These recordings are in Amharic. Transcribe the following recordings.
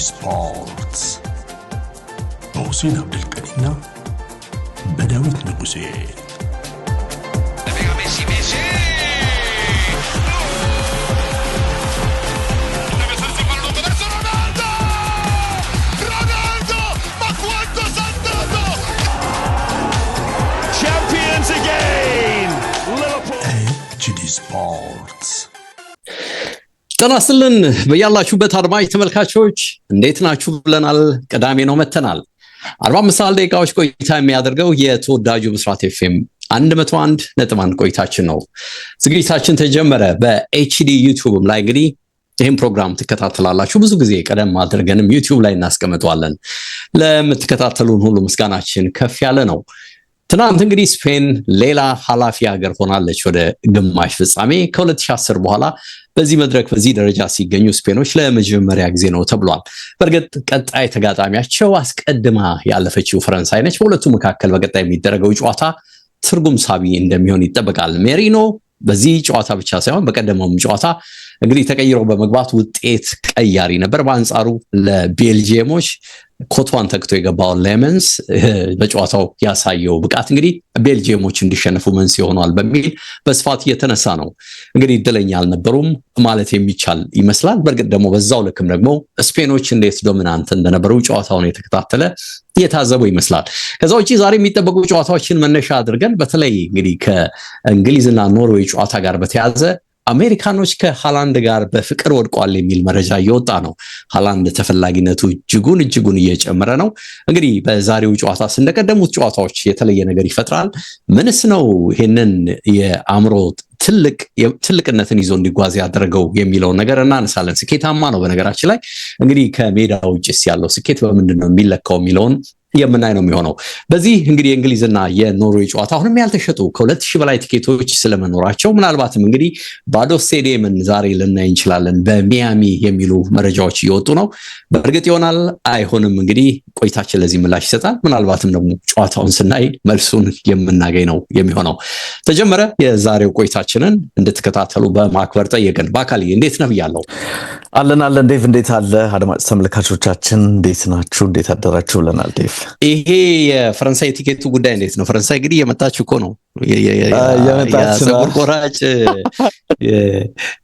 ስፖርትስ በሁሴን አብዱልቀዲና በዳዊት ንጉሴ champions again HD ስፖርትስ ተናስልን በያላችሁበት አድማጭ ተመልካቾች እንዴት ናችሁ ብለናል። ቅዳሜ ነው መተናል። 45 ደቂቃዎች ቆይታ የሚያደርገው የተወዳጁ ብስራት ኤፍኤም 101.1 ቆይታችን ነው። ዝግጅታችን ተጀመረ። በኤችዲ ዩቲዩብም ላይ እንግዲህ ይህን ፕሮግራም ትከታተላላችሁ። ብዙ ጊዜ ቀደም አድርገንም ዩቲዩብ ላይ እናስቀምጠዋለን። ለምትከታተሉን ሁሉ ምስጋናችን ከፍ ያለ ነው። ትናንት እንግዲህ ስፔን ሌላ ኃላፊ ሀገር ሆናለች ወደ ግማሽ ፍጻሜ። ከ2010 በኋላ በዚህ መድረክ በዚህ ደረጃ ሲገኙ ስፔኖች ለመጀመሪያ ጊዜ ነው ተብሏል። በእርግጥ ቀጣይ ተጋጣሚያቸው አስቀድማ ያለፈችው ፈረንሳይ ነች። በሁለቱ መካከል በቀጣይ የሚደረገው ጨዋታ ትርጉም ሳቢ እንደሚሆን ይጠበቃል። ሜሪኖ በዚህ ጨዋታ ብቻ ሳይሆን በቀደመውም ጨዋታ እንግዲህ ተቀይረው በመግባት ውጤት ቀያሪ ነበር። በአንጻሩ ለቤልጂየሞች ኮቷን ተክቶ የገባው ሌመንስ በጨዋታው ያሳየው ብቃት እንግዲህ ቤልጂየሞች እንዲሸነፉ መንስኤ ሆኗል በሚል በስፋት እየተነሳ ነው። እንግዲህ እድለኛ አልነበሩም ማለት የሚቻል ይመስላል። በእርግጥ ደግሞ በዛው ልክም ደግሞ ስፔኖች እንዴት ዶሚናንት እንደነበሩ ጨዋታውን የተከታተለ የታዘበው ይመስላል። ከዛ ውጪ ዛሬ የሚጠበቁ ጨዋታዎችን መነሻ አድርገን በተለይ እንግዲህ ከእንግሊዝና ኖርዌይ ጨዋታ ጋር በተያያዘ አሜሪካኖች ከሃላንድ ጋር በፍቅር ወድቋል የሚል መረጃ እየወጣ ነው። ሃላንድ ተፈላጊነቱ እጅጉን እየጨመረ ነው። እንግዲህ በዛሬው ጨዋታ እንደቀደሙት ጨዋታዎች የተለየ ነገር ይፈጥራል። ምንስ ነው ይሄንን የአእምሮ ትልቅነትን ይዞ እንዲጓዝ ያደረገው የሚለው ነገር እናነሳለን። ስኬታማ ነው። በነገራችን ላይ እንግዲህ ከሜዳ ውጭስ ያለው ስኬት በምንድን ነው የሚለካው የሚለውን የምናይ ነው የሚሆነው። በዚህ እንግዲህ የእንግሊዝና የኖርዌይ ጨዋታ አሁንም ያልተሸጡ ከ2000 በላይ ቲኬቶች ስለመኖራቸው ምናልባትም እንግዲህ ባዶ ስቴዲየምን ዛሬ ልናይ እንችላለን በሚያሚ የሚሉ መረጃዎች እየወጡ ነው። በእርግጥ ይሆናል አይሆንም እንግዲህ ቆይታችን ለዚህ ምላሽ ይሰጣል። ምናልባትም ደግሞ ጨዋታውን ስናይ መልሱን የምናገኝ ነው የሚሆነው። ተጀመረ። የዛሬው ቆይታችንን እንድትከታተሉ በማክበር ጠየቅን። በአካል እንዴት ነህ ብያለሁ። አለን ዴቭ፣ እንዴት አለ? አድማጭ ተመልካቾቻችን እንዴት ናችሁ? እንዴት አደራችሁ ብለናል ዴቭ። ይሄ የፈረንሳይ ቲኬቱ ጉዳይ እንዴት ነው? ፈረንሳይ እንግዲህ የመጣችው እኮ ነው የፀጉር ቆራጭ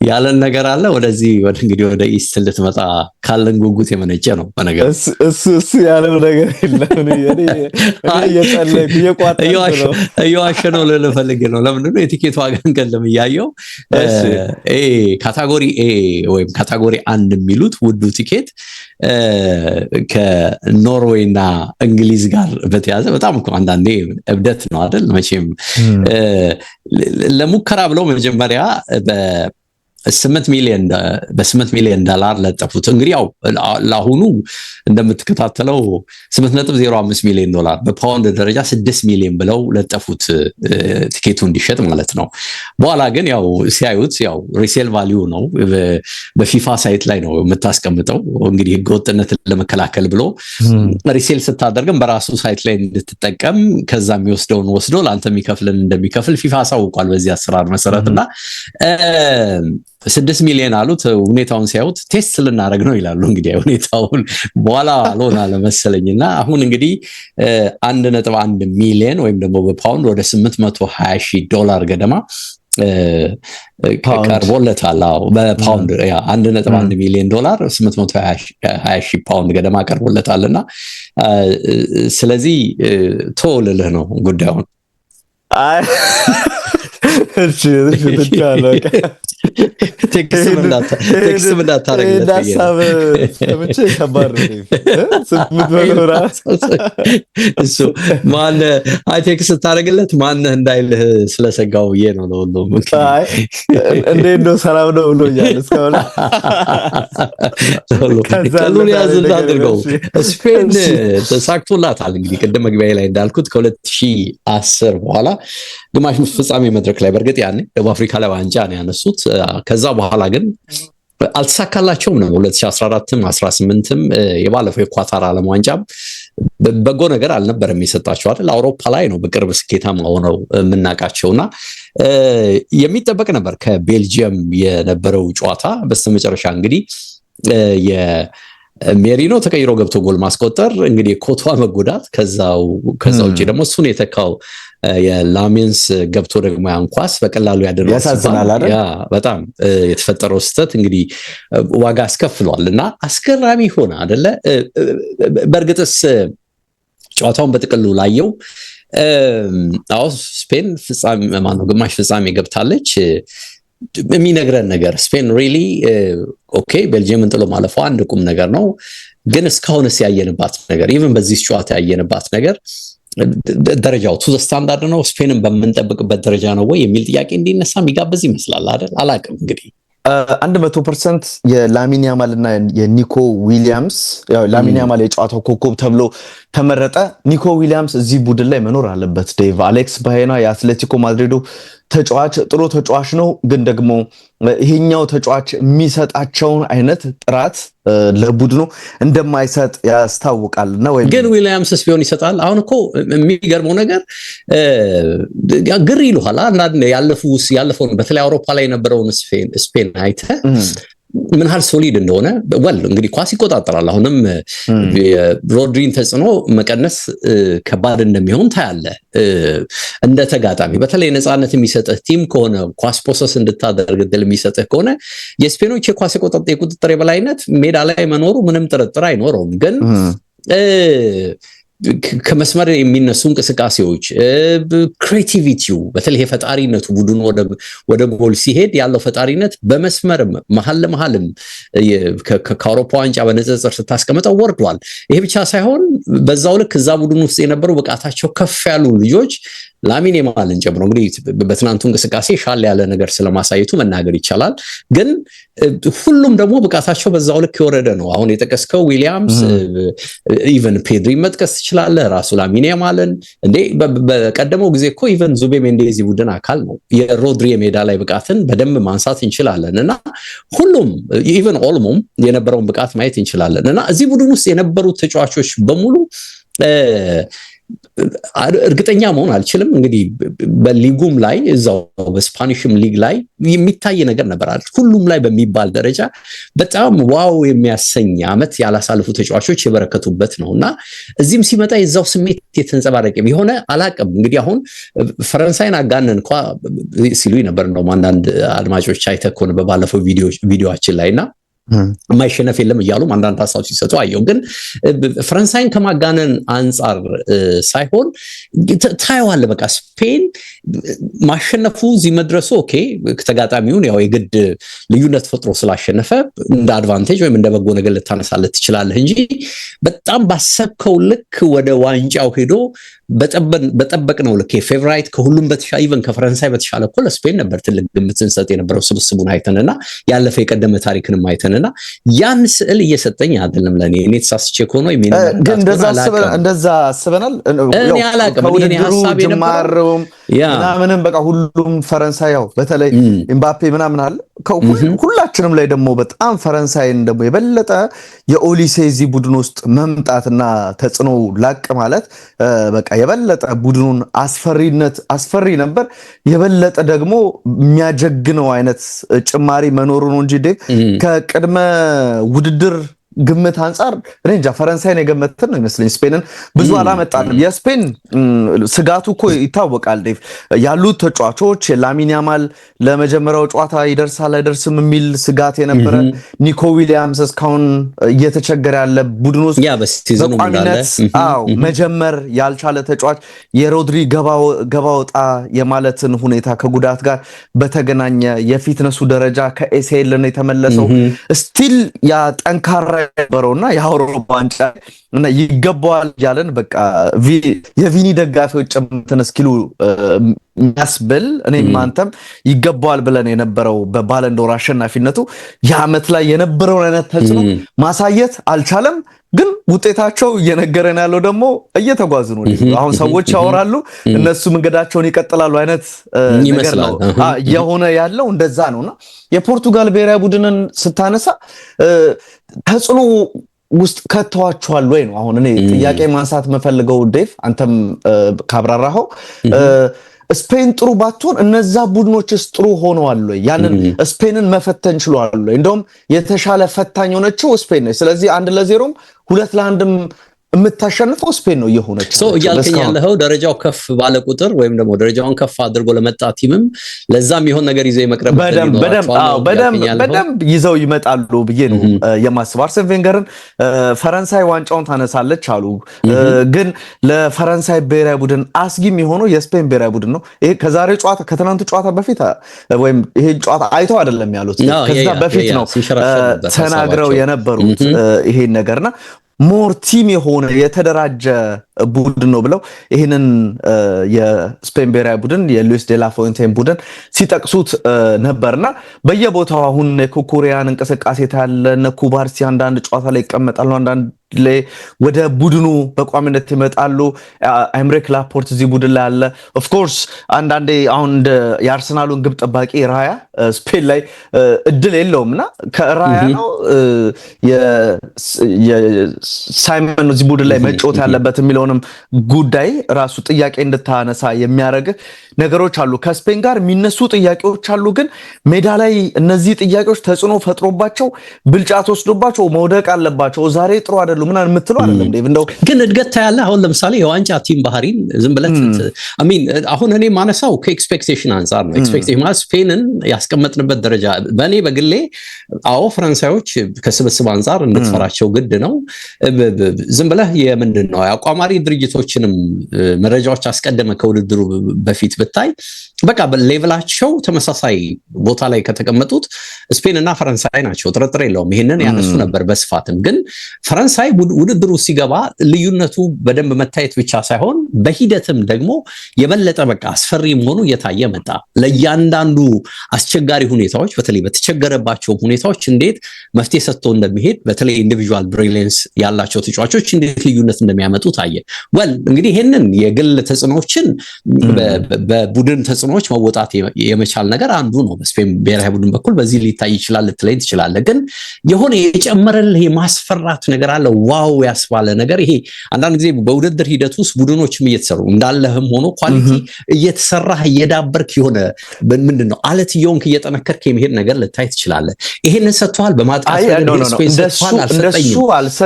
ያለን ነገር አለ። ወደዚህ እንግዲህ ወደ ኢስት ልትመጣ ካለን ጉጉት የመነጨ ነው። በነገር እሱ ያለው ነገር የለም። እየዋሸ ነው ልፈልግ ነው። ለምንድነው የቲኬቱ ዋጋን ገለም እያየው ካታጎሪ ኤ ወይም ካታጎሪ 1 የሚሉት ውዱ ቲኬት ከኖርዌይ እና እንግሊዝ ጋር በተያዘ በጣም እኮ አንዳንዴ እብደት ነው አይደል? መቼም ለሙከራ ብለው መጀመሪያ በ8 ሚሊዮን ዶላር ለጠፉት። እንግዲህ ያው ለአሁኑ እንደምትከታተለው 8.05 ሚሊዮን ዶላር በፓውንድ ደረጃ 6 ሚሊዮን ብለው ለጠፉት ቲኬቱ እንዲሸጥ ማለት ነው። በኋላ ግን ያው ሲያዩት ያው ሪሴል ቫልዩ ነው በፊፋ ሳይት ላይ ነው የምታስቀምጠው። እንግዲህ ህገወጥነትን ለመከላከል ብሎ ሪሴል ስታደርግም በራሱ ሳይት ላይ እንድትጠቀም ከዛ የሚወስደውን ወስዶ ለአንተ የሚከፍልን እንደሚከፍል ፊፋ አሳውቋል በዚህ አሰራር መሰረትና 6 ሚሊዮን አሉት። ሁኔታውን ሲያዩት ቴስት ልናደርግ ነው ይላሉ። እንግዲህ ሁኔታውን በኋላ አልሆነ አለመሰለኝና አሁን እንግዲህ 1.1 ሚሊዮን ወይም ደግሞ በፓውንድ ወደ $820,000 ገደማ ቀርቦለታል። በፓውንድ 1.1 ሚሊዮን ዶላር $820,000 ፓውንድ ገደማ ቀርቦለታልና ስለዚህ ተወልልህ ነው ጉዳዩን። እሺ ትቻለህ ቴክስት እንዳታረግለት ብቻ ከባድ ነው። እሱ ማን ቴክስት ታረግለት ማነህ እንዳይልህ ስለሰጋው ነው ለሁሉም። እንዴት ነው ሰላም ነው ብሎኛል እስካሁን። ቀሉን ያዝ እንዳድርገው። ስፔን ተሳክቶላታል እንግዲህ ቅድም መግቢያ ላይ እንዳልኩት ከ2010 በኋላ ግማሽ ፍጻሜ መድረክ ላይ በእርግጥ ያኔ ደቡብ አፍሪካ ላይ ዋንጫ ነው ያነሱት። ከዛ በኋላ ግን አልተሳካላቸውም ነው። 2014ም 18ም የባለፈው የኳታር ዓለም ዋንጫም በጎ ነገር አልነበረም የሰጣቸው አይደል? አውሮፓ ላይ ነው በቅርብ ስኬታማ ሆነው የምናውቃቸውና የሚጠበቅ ነበር ከቤልጂየም የነበረው ጨዋታ። በስተመጨረሻ እንግዲህ ሜሪኖ ተቀይሮ ገብቶ ጎል ማስቆጠር እንግዲህ ኮቷ መጎዳት ከዛው ውጪ ደግሞ እሱን የተካው የላሜንስ ገብቶ ደግሞ ያንኳስ በቀላሉ ያደረሰው ያሳዝናል አይደል? ያ በጣም የተፈጠረው ስህተት እንግዲህ ዋጋ አስከፍሏልና አስገራሚ ሆነ አይደለ? በእርግጥስ ጨዋታውን በጥቅሉ ላየው ስፔን ፍጻሜ ግማሽ ፍጻሜ ገብታለች። የሚነግረን ነገር ስፔን ሪሊ ኦኬ ቤልጂየምን ጥሎ ማለፏ አንድ ቁም ነገር ነው። ግን እስካሁንስ ያየንባት ነገር ኢቭን በዚህ ጨዋታ ያየንባት ነገር ደረጃው ቱ ዘ ስታንዳርድ ነው፣ ስፔንን በምንጠብቅበት ደረጃ ነው ወይ የሚል ጥያቄ እንዲነሳ የሚጋብዝ ይመስላል አይደል? አላቅም እንግዲህ 100% የላሚን ያማልና የኒኮ ዊሊያምስ ያው ላሚን ያማል የጨዋታው ኮከብ ተብሎ ተመረጠ። ኒኮ ዊሊያምስ እዚህ ቡድን ላይ መኖር አለበት። ዴቭ አሌክስ ባሄና የአትሌቲኮ ማድሪዱ ተጫዋች ጥሩ ተጫዋች ነው፣ ግን ደግሞ ይሄኛው ተጫዋች የሚሰጣቸውን አይነት ጥራት ለቡድኑ እንደማይሰጥ ያስታውቃልና ወይ ግን ዊሊያምስስ ቢሆን ይሰጣል። አሁን እኮ የሚገርመው ነገር ግር ይሉሃል አንዳንድ ያለፈውን በተለይ አውሮፓ ላይ የነበረውን ስፔን አይተ ምን ያህል ሶሊድ እንደሆነ ወል እንግዲህ ኳስ ይቆጣጠራል። አሁንም ሮድሪን ተጽዕኖ መቀነስ ከባድ እንደሚሆን ታያለ። እንደ ተጋጣሚ በተለይ ነፃነት የሚሰጥህ ቲም ከሆነ ኳስ ፖሰስ እንድታደርግ እድል የሚሰጥህ ከሆነ የስፔኖች የኳስ የቁጥጥር የበላይነት ሜዳ ላይ መኖሩ ምንም ጥርጥር አይኖረውም። ግን ከመስመር የሚነሱ እንቅስቃሴዎች ክሬቲቪቲው በተለይ የፈጣሪነቱ ቡድኑ ወደ ጎል ሲሄድ ያለው ፈጣሪነት በመስመር መሀል ለመሀልም ከአውሮፓ ዋንጫ በንጽጽር ስታስቀምጠው ወርዷል። ይሄ ብቻ ሳይሆን በዛው ልክ እዛ ቡድን ውስጥ የነበሩ ብቃታቸው ከፍ ያሉ ልጆች ላሚን ያማልን ጨምሮ እንግዲህ በትናንቱ እንቅስቃሴ ሻል ያለ ነገር ስለማሳየቱ መናገር ይቻላል። ግን ሁሉም ደግሞ ብቃታቸው በዛው ልክ የወረደ ነው። አሁን የጠቀስከው ዊሊያምስ ኢቨን ፔድሪ መጥቀስ ትችላለህ። ራሱ ላሚን ያማልን እንዴ በቀደመው ጊዜ እኮ ኢቨን ዙቤሜንዴዚ ቡድን አካል ነው። የሮድሪ የሜዳ ላይ ብቃትን በደንብ ማንሳት እንችላለን እና ሁሉም ኢቨን ኦልሞም የነበረውን ብቃት ማየት እንችላለን እና እዚህ ቡድን ውስጥ የነበሩት ተጫዋቾች በሙሉ እርግጠኛ መሆን አልችልም። እንግዲህ በሊጉም ላይ እዛው በስፓኒሽም ሊግ ላይ የሚታይ ነገር ነበር አይደል? ሁሉም ላይ በሚባል ደረጃ በጣም ዋው የሚያሰኝ አመት ያላሳልፉ ተጫዋቾች የበረከቱበት ነውና እዚህም ሲመጣ የዛው ስሜት የተንጸባረቀ የሆነ አላቅም። እንግዲህ አሁን ፈረንሳይን አጋነን እንኳን ሲሉ ነበር ነው አንዳንድ አድማጮች አይተኮን በባለፈው ቪዲዮአችን ላይና ማይሸነፍ የለም እያሉ አንዳንድ ሀሳቦች ሲሰጡ አየው። ግን ፈረንሳይን ከማጋነን አንጻር ሳይሆን ታየዋለ በቃ ስፔን ማሸነፉ እዚህ መድረሱ ኦኬ ከተጋጣሚውን ያው የግድ ልዩነት ፈጥሮ ስላሸነፈ እንደ አድቫንቴጅ ወይም እንደ በጎ ነገር ልታነሳለት ትችላለህ እንጂ በጣም ባሰብከው ልክ ወደ ዋንጫው ሄዶ በጠበቅነው ልክ ፌቨራይት ከሁሉም በተሻለ ኢቨን ከፈረንሳይ በተሻለ እኮ ለስፔን ነበር ትልቅ ግምት እንሰጥ የነበረው ስብስቡን አይተንና ያለፈ የቀደመ ታሪክንም አይተንና ያን ስዕል እየሰጠኝ አይደለም ለኔ እኔ ተሳስቼ ሆኖ ግን እንደዛ አስበናል። እኔ አላቅም እኔ ሐሳብ የነበረው ምንም በቃ ሁሉም ፈረንሳይ ያው በተለይ ኤምባፔ ምናምን አለ ሁላችንም ላይ ደግሞ በጣም ፈረንሳይን ደግሞ የበለጠ የኦሊሴ እዚህ ቡድን ውስጥ መምጣትና ተጽዕኖ ላቅ ማለት በቃ የበለጠ ቡድኑን አስፈሪ ነበር። የበለጠ ደግሞ የሚያጀግነው አይነት ጭማሪ መኖሩ ነው እንጂ ከቅድመ ውድድር ግምት አንፃር ረንጃ ፈረንሳይን የገመተን ነው ይመስለኝ። ስፔንን ብዙ አላመጣንም። የስፔን ስጋቱ እኮ ይታወቃል ዴቭ ያሉት ተጫዋቾች ላሚን ያማል ለመጀመሪያው ጨዋታ ይደርሳል አይደርስም የሚል ስጋት የነበረ ኒኮ ዊሊያምስ እስካሁን እየተቸገረ ያለ ቡድን ውስጥ በቋሚነት መጀመር ያልቻለ ተጫዋች የሮድሪ ገባወጣ የማለትን ሁኔታ ከጉዳት ጋር በተገናኘ የፊትነሱ ደረጃ ከኤስኤል ነው የተመለሰው። ስቲል ያ ጠንካራ በረውና የአውሮፓ ዋንጫ እና ይገባዋል ያለን በቃ የቪኒ ደጋፊዎች ጨምተን እስኪሉ የሚያስብል እኔም አንተም ይገባዋል ብለን የነበረው በባለንዶር አሸናፊነቱ የዓመት ላይ የነበረውን አይነት ተጽዕኖ ማሳየት አልቻለም። ግን ውጤታቸው እየነገረን ያለው ደግሞ እየተጓዙ ነው። አሁን ሰዎች ያወራሉ እነሱ መንገዳቸውን ይቀጥላሉ አይነት ነገር ነው የሆነ ያለው እንደዛ ነውና የፖርቱጋል ብሔራዊ ቡድንን ስታነሳ ተጽዕኖ ውስጥ ከተዋቸዋል ወይ ነው አሁን እኔ ጥያቄ ማንሳት መፈልገው ዴቭ አንተም ካብራራኸው ስፔን ጥሩ ባትሆን እነዛ ቡድኖችስ ጥሩ ሆነዋል ወይ? ያንን ስፔንን መፈተን ችሏል ወይ? እንደውም የተሻለ ፈታኝ ሆነችው ስፔን ነች። ስለዚህ 1-0 2-1 የምታሸንፈው ስፔን ነው የሆነች ሶ ያልከኝ ያለው ደረጃው ከፍ ባለ ቁጥር ወይም ደግሞ ደረጃውን ከፍ አድርጎ ለመጣ ቲምም ለዛም ይሆን ነገር ይዘው የመቅረብ በደንብ ይዘው ይመጣሉ ብዬ ነው የማስበው። አርሰን ቬንገርን ፈረንሳይ ዋንጫውን ታነሳለች አሉ፣ ግን ለፈረንሳይ ብሔራዊ ቡድን አስጊም የሆነው የስፔን ብሔራዊ ቡድን ነው። ይሄ ከዛሬ ጨዋታ ከትናንቱ ጨዋታ በፊት ወይም ይሄ ጨዋታ አይተው አይደለም ያሉት፣ ከዛ በፊት ነው ተናግረው የነበሩት ይሄን ነገርና ሞር ቲም የሆነ የተደራጀ ቡድን ነው ብለው ይሄንን የስፔን ብሔራዊ ቡድን የሉዊስ ዴላ ፎንቴን ቡድን ሲጠቅሱት ነበርና በየቦታው አሁን የኩኩሪያን እንቅስቃሴ ታያለ። ኩባርሲ አንዳንድ ጨዋታ ላይ ይቀመጣሉ፣ አንዳንድ ላይ ወደ ቡድኑ በቋሚነት ይመጣሉ። አይምሬክ ላፖርት እዚህ ቡድን ላይ አለ። ኦፍ ኮርስ አንዳንዴ አሁን የአርሰናሉን ግብ ጠባቂ ራያ ስፔን ላይ እድል የለውምና ከራያ ነው የሳይመን እዚህ ቡድን ላይ መጫወት ያለበት የሚለውንም ጉዳይ ራሱ ጥያቄ እንድታነሳ የሚያደርግ ነገሮች አሉ። ከስፔን ጋር የሚነሱ ጥያቄዎች አሉ፣ ግን ሜዳ ላይ እነዚህ ጥያቄዎች ተጽዕኖ ፈጥሮባቸው ብልጫ ተወስዶባቸው መውደቅ አለባቸው። ዛሬ ጥሩ አይደሉም ምናምን የምትለው አይደለም ዴቭ። እንደው ግን እድገት ታያለህ። አሁን ለምሳሌ የዋንጫ ቲም ባህሪን ዝም ብለህ አሁን እኔ ማነሳው ከኤክስፔክቴሽን አንፃር ነው። ኤክስፔክቴሽን ማለት ስፔንን ያስቀመጥንበት ደረጃ በእኔ በግሌ አዎ ፈረንሳዮች ከስብስብ አንፃር እንድትፈራቸው ግድ ነው። ዝም ብለህ የምንድን ነው አቋማሪ ድርጅቶችንም መረጃዎች አስቀደመ ከውድድሩ በፊት ብታይ በቃ በሌቭላቸው ተመሳሳይ ቦታ ላይ ከተቀመጡት ስፔን እና ፈረንሳይ ናቸው፣ ጥርጥር የለውም። ይሄንን ያነሱ ነበር በስፋትም። ግን ፈረንሳይ ውድድሩ ሲገባ ልዩነቱ በደንብ መታየት ብቻ ሳይሆን በሂደትም ደግሞ የበለጠ በቃ አስፈሪ መሆኑ እየታየ መጣ። ለእያንዳንዱ አስቸጋሪ ሁኔታዎች በተለይ በተቸገረባቸው ሁኔታዎች እንዴት መፍትሄ ሰጥቶ እንደሚሄድ በተለይ ኢንዲቪጁዋል ብሪሊየንስ ያላቸው ተጫዋቾች እንዴት ልዩነት እንደሚያመጡ ታየ። ወል እንግዲህ ይሄንን የግል ተጽዕኖችን በቡድን ተጽዕኖዎች መወጣት የመቻል ነገር አንዱ ነው። በስፔን ብሔራዊ ቡድን በኩል በዚህ ሊታይ ይችላል ልትለኝ ትችላለህ። ግን የሆነ የጨመረልህ የማስፈራት ነገር አለ፣ ዋው ያስባለ ነገር። ይሄ አንዳንድ ጊዜ በውድድር ሂደት ውስጥ ቡድኖችም እየተሰሩ እንዳለህም ሆኖ ኳሊቲ እየተሰራህ እየዳበርክ የሆነ ምንድነው አለት እየሆንክ እየጠነከርክ የሚሄድ ነገር ልታይ ትችላለህ። ይሄንን ሰጥቷል በማጥቃት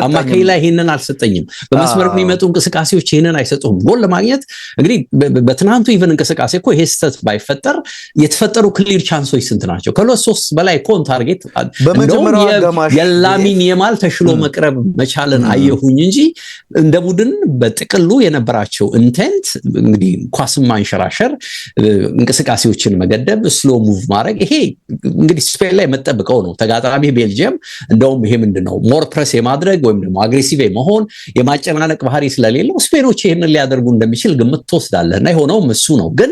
አማካይ ላይ ይሄንን አልሰጠኝም። በመስመር የሚመጡ እንቅስቃሴዎች ይሄንን አይሰጡም። ጎል ለማግኘት እንግዲህ በትናንቱ ኢቨን እንቅስቃሴ እኮ ይሄ ስህተት ባይፈጠር የተፈጠሩ ክሊር ቻንሶች ስንት ናቸው? ከ2-3 በላይ ኮን ታርጌት በመጀመሪያው አጋማሽ የላሚን የማል ተሽሎ መቅረብ መቻልን አየሁኝ እንጂ እንደ ቡድን በጥቅሉ የነበራቸው ኢንቴንት እንግዲህ ኳስን ማንሸራሸር፣ እንቅስቃሴዎችን መገደብ፣ ስሎ ሙቭ ማድረግ ይሄ እንግዲህ ስፔን ላይ መጠብቀው ነው። ተጋጣሚ ቤልጂየም እንደውም ይሄ ምንድነው ሞር ፕሬስ የማድረግ ወይም ደግሞ አግሬሲቭ መሆን የማጨናነቅ ባህሪ ስለሌለው ስፔኖች ይሄንን ሊያደርጉ እንደሚችል ግምት ትወስዳለህና የሆነውም እሱ ነው። ግን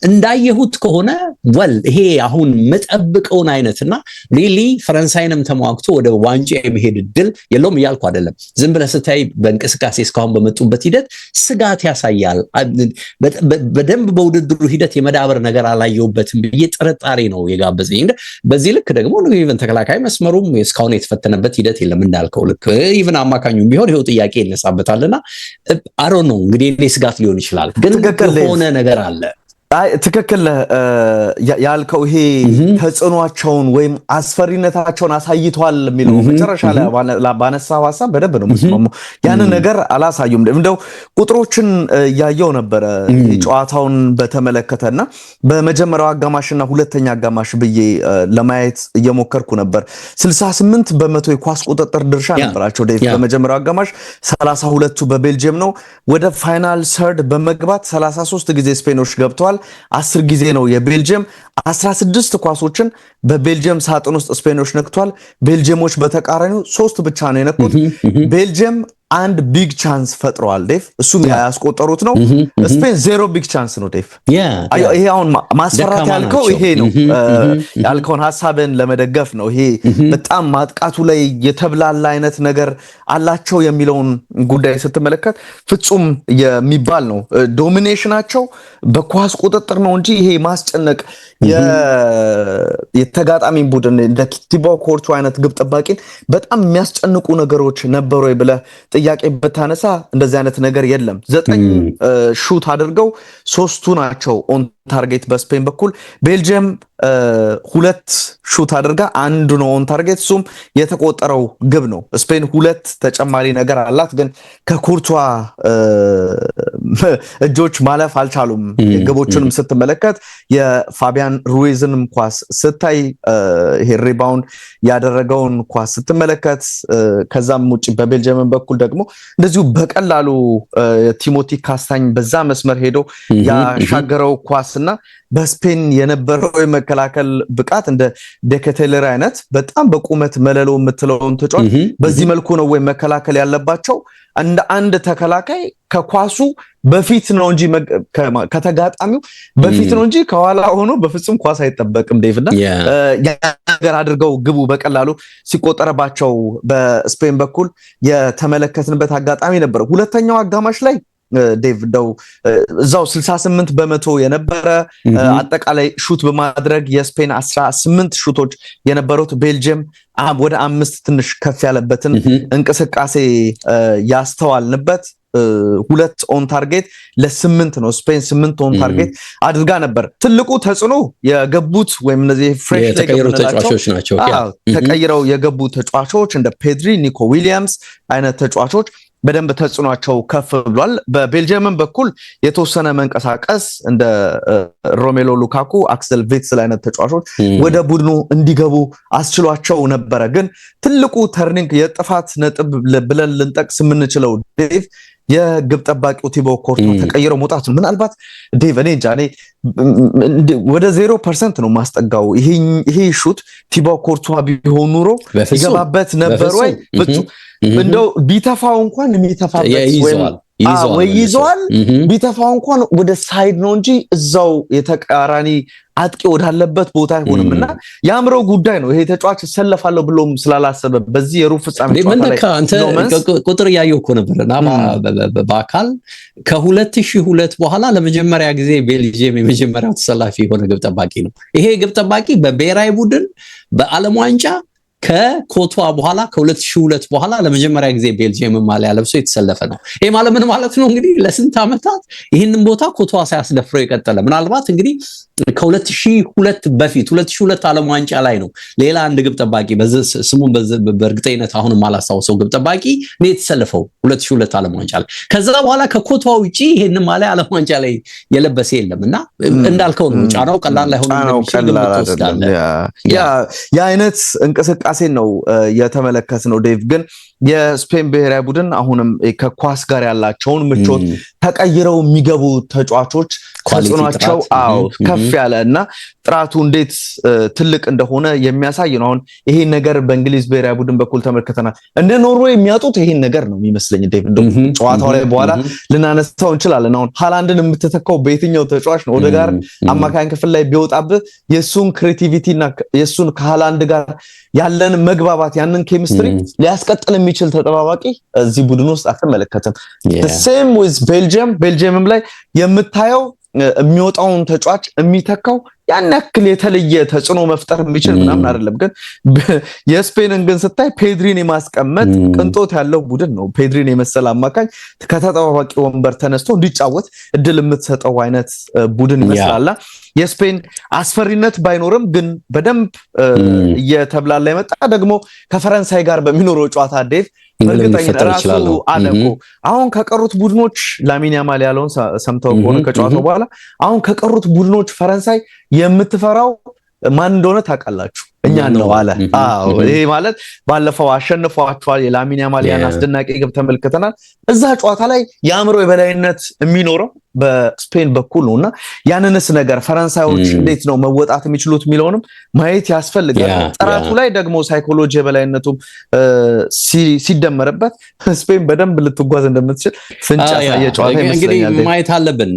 እንዳየሁት ከሆነ ወል ይሄ አሁን መጠብቀውን አይነትና ሪሊ ፈረንሳይንም ተሟግቶ ወደ ዋንጫ የመሄድ እድል የለውም እያልኩ አይደለም። ዝም ብለህ ስታይ በእንቅስቃሴ እስካሁን በመጡበት ሂደት ስጋት ያሳያል። በደንብ በውድድሩ ሂደት የመዳበር ነገር አላየሁበትም ብዬ ጥርጣሬ ነው የጋበዘኝ። በዚህ ልክ ደግሞ ኢቨን ተከላካይ መስመሩም እስካሁን የተፈተነበት ሂደት የለም እንዳልከው ልክ ኢቨን አማካኙም ቢሆን ይሄው ጥያቄ ይነሳበታልና አሮ ነው እንግዲህ እኔ ስጋት ሊሆን ይችላል። ግን የሆነ ነገር አለ። ትክክል ያልከው ይሄ ተጽዕኗቸውን ወይም አስፈሪነታቸውን አሳይቷል የሚለው መጨረሻ ላይ ባነሳው ሐሳብ በደንብ ነው መስማሙ። ያንን ነገር አላሳዩም። እንደው ቁጥሮችን ያየው ነበር ጨዋታውን በተመለከተና በመጀመሪያው አጋማሽና ሁለተኛ አጋማሽ ብዬ ለማየት እየሞከርኩ ነበር። 68% የኳስ ቁጥጥር ድርሻ ነበራቸው በመጀመሪያው አጋማሽ፣ 32ቱ በቤልጂየም ነው። ወደ ፋይናል ሰርድ በመግባት 33 ጊዜ ስፔኖች ገብተዋል። 10 ጊዜ ነው የቤልጂየም። 16 ኳሶችን በቤልጂየም ሳጥን ውስጥ ስፔኖች ነክቷል። ቤልጂየሞች በተቃራኒው 3 ብቻ ነው የነኩት። ቤልጂየም አንድ ቢግ ቻንስ ፈጥረዋል ዴቭ፣ እሱም ያስቆጠሩት ነው። ስፔን 0 ቢግ ቻንስ ነው ዴቭ። ይሄ አሁን ማስፈራት ያልከው ይሄ ነው ያልከውን ሐሳብን ለመደገፍ ነው። ይሄ በጣም ማጥቃቱ ላይ የተብላላ አይነት ነገር አላቸው የሚለውን ጉዳይ ስትመለከት ፍጹም የሚባል ነው። ዶሚኔሽናቸው በኳስ ቁጥጥር ነው እንጂ ይሄ ማስጨነቅ የተጋጣሚ ቡድን እንደ ቲቦ ኮርቱ አይነት ግብ ጠባቂን በጣም የሚያስጨንቁ ነገሮች ነበሩ ብለህ ጥያቄ በታነሳ እንደዚህ አይነት ነገር የለም። 9 ሹት አድርገው 3ቱ ናቸው ኦን ታርጌት በስፔን በኩል ቤልጅየም ሁለት ሹት አድርጋ አንዱ ነው ኦን ታርጌት ሱም የተቆጠረው ግብ ነው ስፔን ሁለት ተጨማሪ ነገር አላት ግን ከኩርቷ እጆች ማለፍ አልቻሉም ግቦቹንም ስትመለከት የፋቢያን ሩይዝንም ኳስ ስታይ ይሄ ሪባውንድ ያደረገውን ኳስ ስትመለከት ከዛም ውጪ በቤልጅየም በኩል ደግሞ እንደዚሁ በቀላሉ ቲሞቲ ካስታኝ በዛ መስመር ሄዶ ያሻገረው ኳስና በስፔን የነበረው የመከላከል ብቃት እንደ ደከቴለር አይነት በጣም በቁመት መለሎ የምትለውን ተጫዋች በዚህ መልኩ ነው ወይ መከላከል ያለባቸው እንደ አንድ ተከላካይ ከኳሱ በፊት ነው እንጂ ከተጋጣሚው በፊት ነው እንጂ ከኋላ ሆኖ በፍጹም ኳስ አይጠበቅም ዴቭና ያገር አድርገው ግቡ በቀላሉ ሲቆጠረባቸው በስፔን በኩል የተመለከትንበት አጋጣሚ ነበር ሁለተኛው አጋማሽ ላይ ዴቭ ደው እዛው 68% የነበረ አጠቃላይ ሹት በማድረግ የስፔን 18 ሹቶች የነበሩት ቤልጅየም ወደ 5 ትንሽ ከፍ ያለበትን እንቅስቃሴ ያስተዋልንበት ሁለት ኦን ታርጌት ለ8 ነው ስፔን 8 ኦን ታርጌት አድርጋ ነበር ትልቁ ተጽዕኖ የገቡት ወይም እነዚህ ፍሬሽ ተጫዋቾች ናቸው ተቀይረው የገቡ ተጫዋቾች እንደ ፔድሪ ኒኮ ዊሊያምስ አይነት ተጫዋቾች በደንብ ተጽዕኖአቸው ከፍ ብሏል በቤልጅየም በኩል የተወሰነ መንቀሳቀስ እንደ ሮሜሎ ሉካኩ አክሰል ቪትስል አይነት ተጫዋቾች ወደ ቡድኑ እንዲገቡ አስችሏቸው ነበር ግን ትልቁ ተርኒንግ የጥፋት ነጥብ ብለን ልንጠቅስ የምንችለው ዴቭ የግብ ጠባቂው ቲቦ ኮርቷ ተቀይረው መውጣቱ ምናልባት ዴቭ እኔ እንጃ ወደ 0% ነው ማስጠጋው ይሄ ሹት ቲቦ ኮርቷ ቢሆን ኑሮ ይገባበት ነበር ወይ እንደው ቢተፋው እንኳን የሚተፋበት ወይ ይዟል ቢተፋው እንኳን ወደ ሳይድ ነው እንጂ እዛው የተቃራኒ አጥቂ ወዳለበት ቦታ አይሆንምና ያምረው ጉዳይ ነው ይሄ ተጫዋች ሰለፋለሁ ብሎም ስላላሰበ በዚህ የሩብ ፍጻሜ ጨዋታ ላይ አንተ ቁጥር ያየው እኮ ነበርና በአካል ከ2002 በኋላ ለመጀመሪያ ጊዜ ቤልጂየም የመጀመሪያው ተሰላፊ የሆነ ግብ ጠባቂ ነው ይሄ ግብ ጠባቂ በብሔራዊ ቡድን በዓለም ዋንጫ ከኮቷ በኋላ ከ2002 በኋላ ለመጀመሪያ ጊዜ ቤልጂየም ማሊያ ለብሶ የተሰለፈ ነው ይሄ ማለት ምን ማለት ነው እንግዲህ ለስንት አመታት ይሄንን ቦታ ኮቷ ሳያስደፍረው የቀጠለ ምናልባት እንግዲህ ከ2002 በፊት 2002 ዓለም ዋንጫ ላይ ነው ሌላ አንድ ግብ ጠባቂ ስሙን በእርግጠኝነት አሁን ማላስታውሰው ግብ ጠባቂ ነው የተሰለፈው 2002 ዓለም ዋንጫ ላይ ከዛ በኋላ ከኮቷ ውጪ ይሄንን ማሊያ ዓለም ዋንጫ ላይ የለበሰ የለምና እንዳልከው ነው ጫናው ቀላል ላይ ሆኖ ያ አይነት እንቅስቃሴ ነው የተመለከትነው ዴቭ ግን የስፔን ብሔራዊ ቡድን አሁንም ከኳስ ጋር ያላቸውን ምቾት ተቀይረው የሚገቡ ተጫዋቾች ተጽዕኖአቸው ከፍ ያለና ጥራቱ እንዴት ትልቅ እንደሆነ የሚያሳይ ነው አሁን ይሄ ነገር በእንግሊዝ ብሔራዊ ቡድን በኩል ተመልክተናል እንደ ኖርዌይ የሚያጡት ይሄን ነገር ነው የሚመስለኝ ዴቭ ጨዋታው ላይ በኋላ ልናነሳው እንችላለን አሁን ሃላንድን የምትተካው በየትኛው ተጫዋች ነው ወደጋር አማካኝ ክፍል ላይ ቢወጣብህ የሱን ክሬቲቪቲና የሱን ከሃላንድ ጋር ያለን መግባባት ያንን ኬሚስትሪ ሊያስቀጥል የሚችል ተጠባባቂ እዚህ ቡድን ውስጥ አትመለከተም the same with ቤልጅየም ላይ የምታየው የሚወጣውን ተጫዋች የሚተካው ያን ያክል የተለየ ተጽዕኖ መፍጠር የሚችል ምናምን አይደለም ግን የስፔንን ግን ስታይ ፔድሪን የማስቀመጥ ቅንጦት ያለው ቡድን ነው ፔድሪን የመሰለ አማካኝ ከተጠባባቂ ወንበር ተነስቶ እንዲጫወት እድል የምትሰጠው አይነት ቡድን ይመስላልና የስፔን አስፈሪነት ባይኖርም ግን በደንብ እየተብላላ የመጣ ደግሞ ከፈረንሳይ ጋር በሚኖረው ጨዋታ ዴቭ በእርግጠኝነት ራሱ አለቆ አሁን ከቀሩት ቡድኖች ላሚን ያማል ያለውን ሰምተው ሆነ ከጨዋታው በኋላ አሁን ከቀሩት ቡድኖች ፈረንሳይ የምትፈራው ማን እንደሆነ ታውቃላችሁ እኛ ነው አለ ይሄ ማለት ባለፈው አሸንፈዋቸዋል የላሚን ያማል ያን አስደናቂ ግብ ተመልክተናል እዛ ጨዋታ ላይ ያምሮ የበላይነት የሚኖረው በስፔን በኩል ነውና ያንንስ ነገር ፈረንሳዮች እንዴት ነው መወጣት የሚችሉት ሚሊዮንም ማየት ያስፈልጋል ጥራቱ ላይ ደግሞ ሳይኮሎጂ የበላይነቱ ሲደመርበት ስፔን በደንብ ልትጓዝ እንደምትችል ፍንጫ ያየጨዋታ ይመስለኛል እንግዲህ ማየት አለብን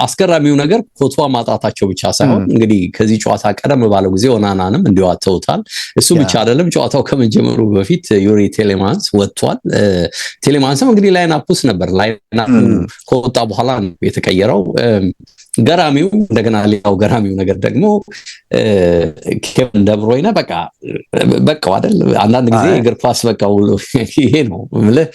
አስገራሚው ነገር ኮቷ ማጣታቸው ብቻ ሳይሆን እንግዲህ ከዚህ ጨዋታ ቀደም ባለው ጊዜ ኦናናንም እንዲዋተውታል እሱ ብቻ አይደለም ጨዋታው ከመጀመሩ በፊት ዩሪ ቴሌማንስ ወጥቷል ቴሌማንስም እንግዲህ ላይን አፕስ ነበር ላይን አፕ ከወጣ በኋላ የተቀየረው። ገራሚው እንደገና ሌላው ገራሚው ነገር ደግሞ ኬቨን ደብሮይነ በቃ አይደል አንዳንድ ጊዜ እግር ኳስ በቃው ይሄ ነው ማለት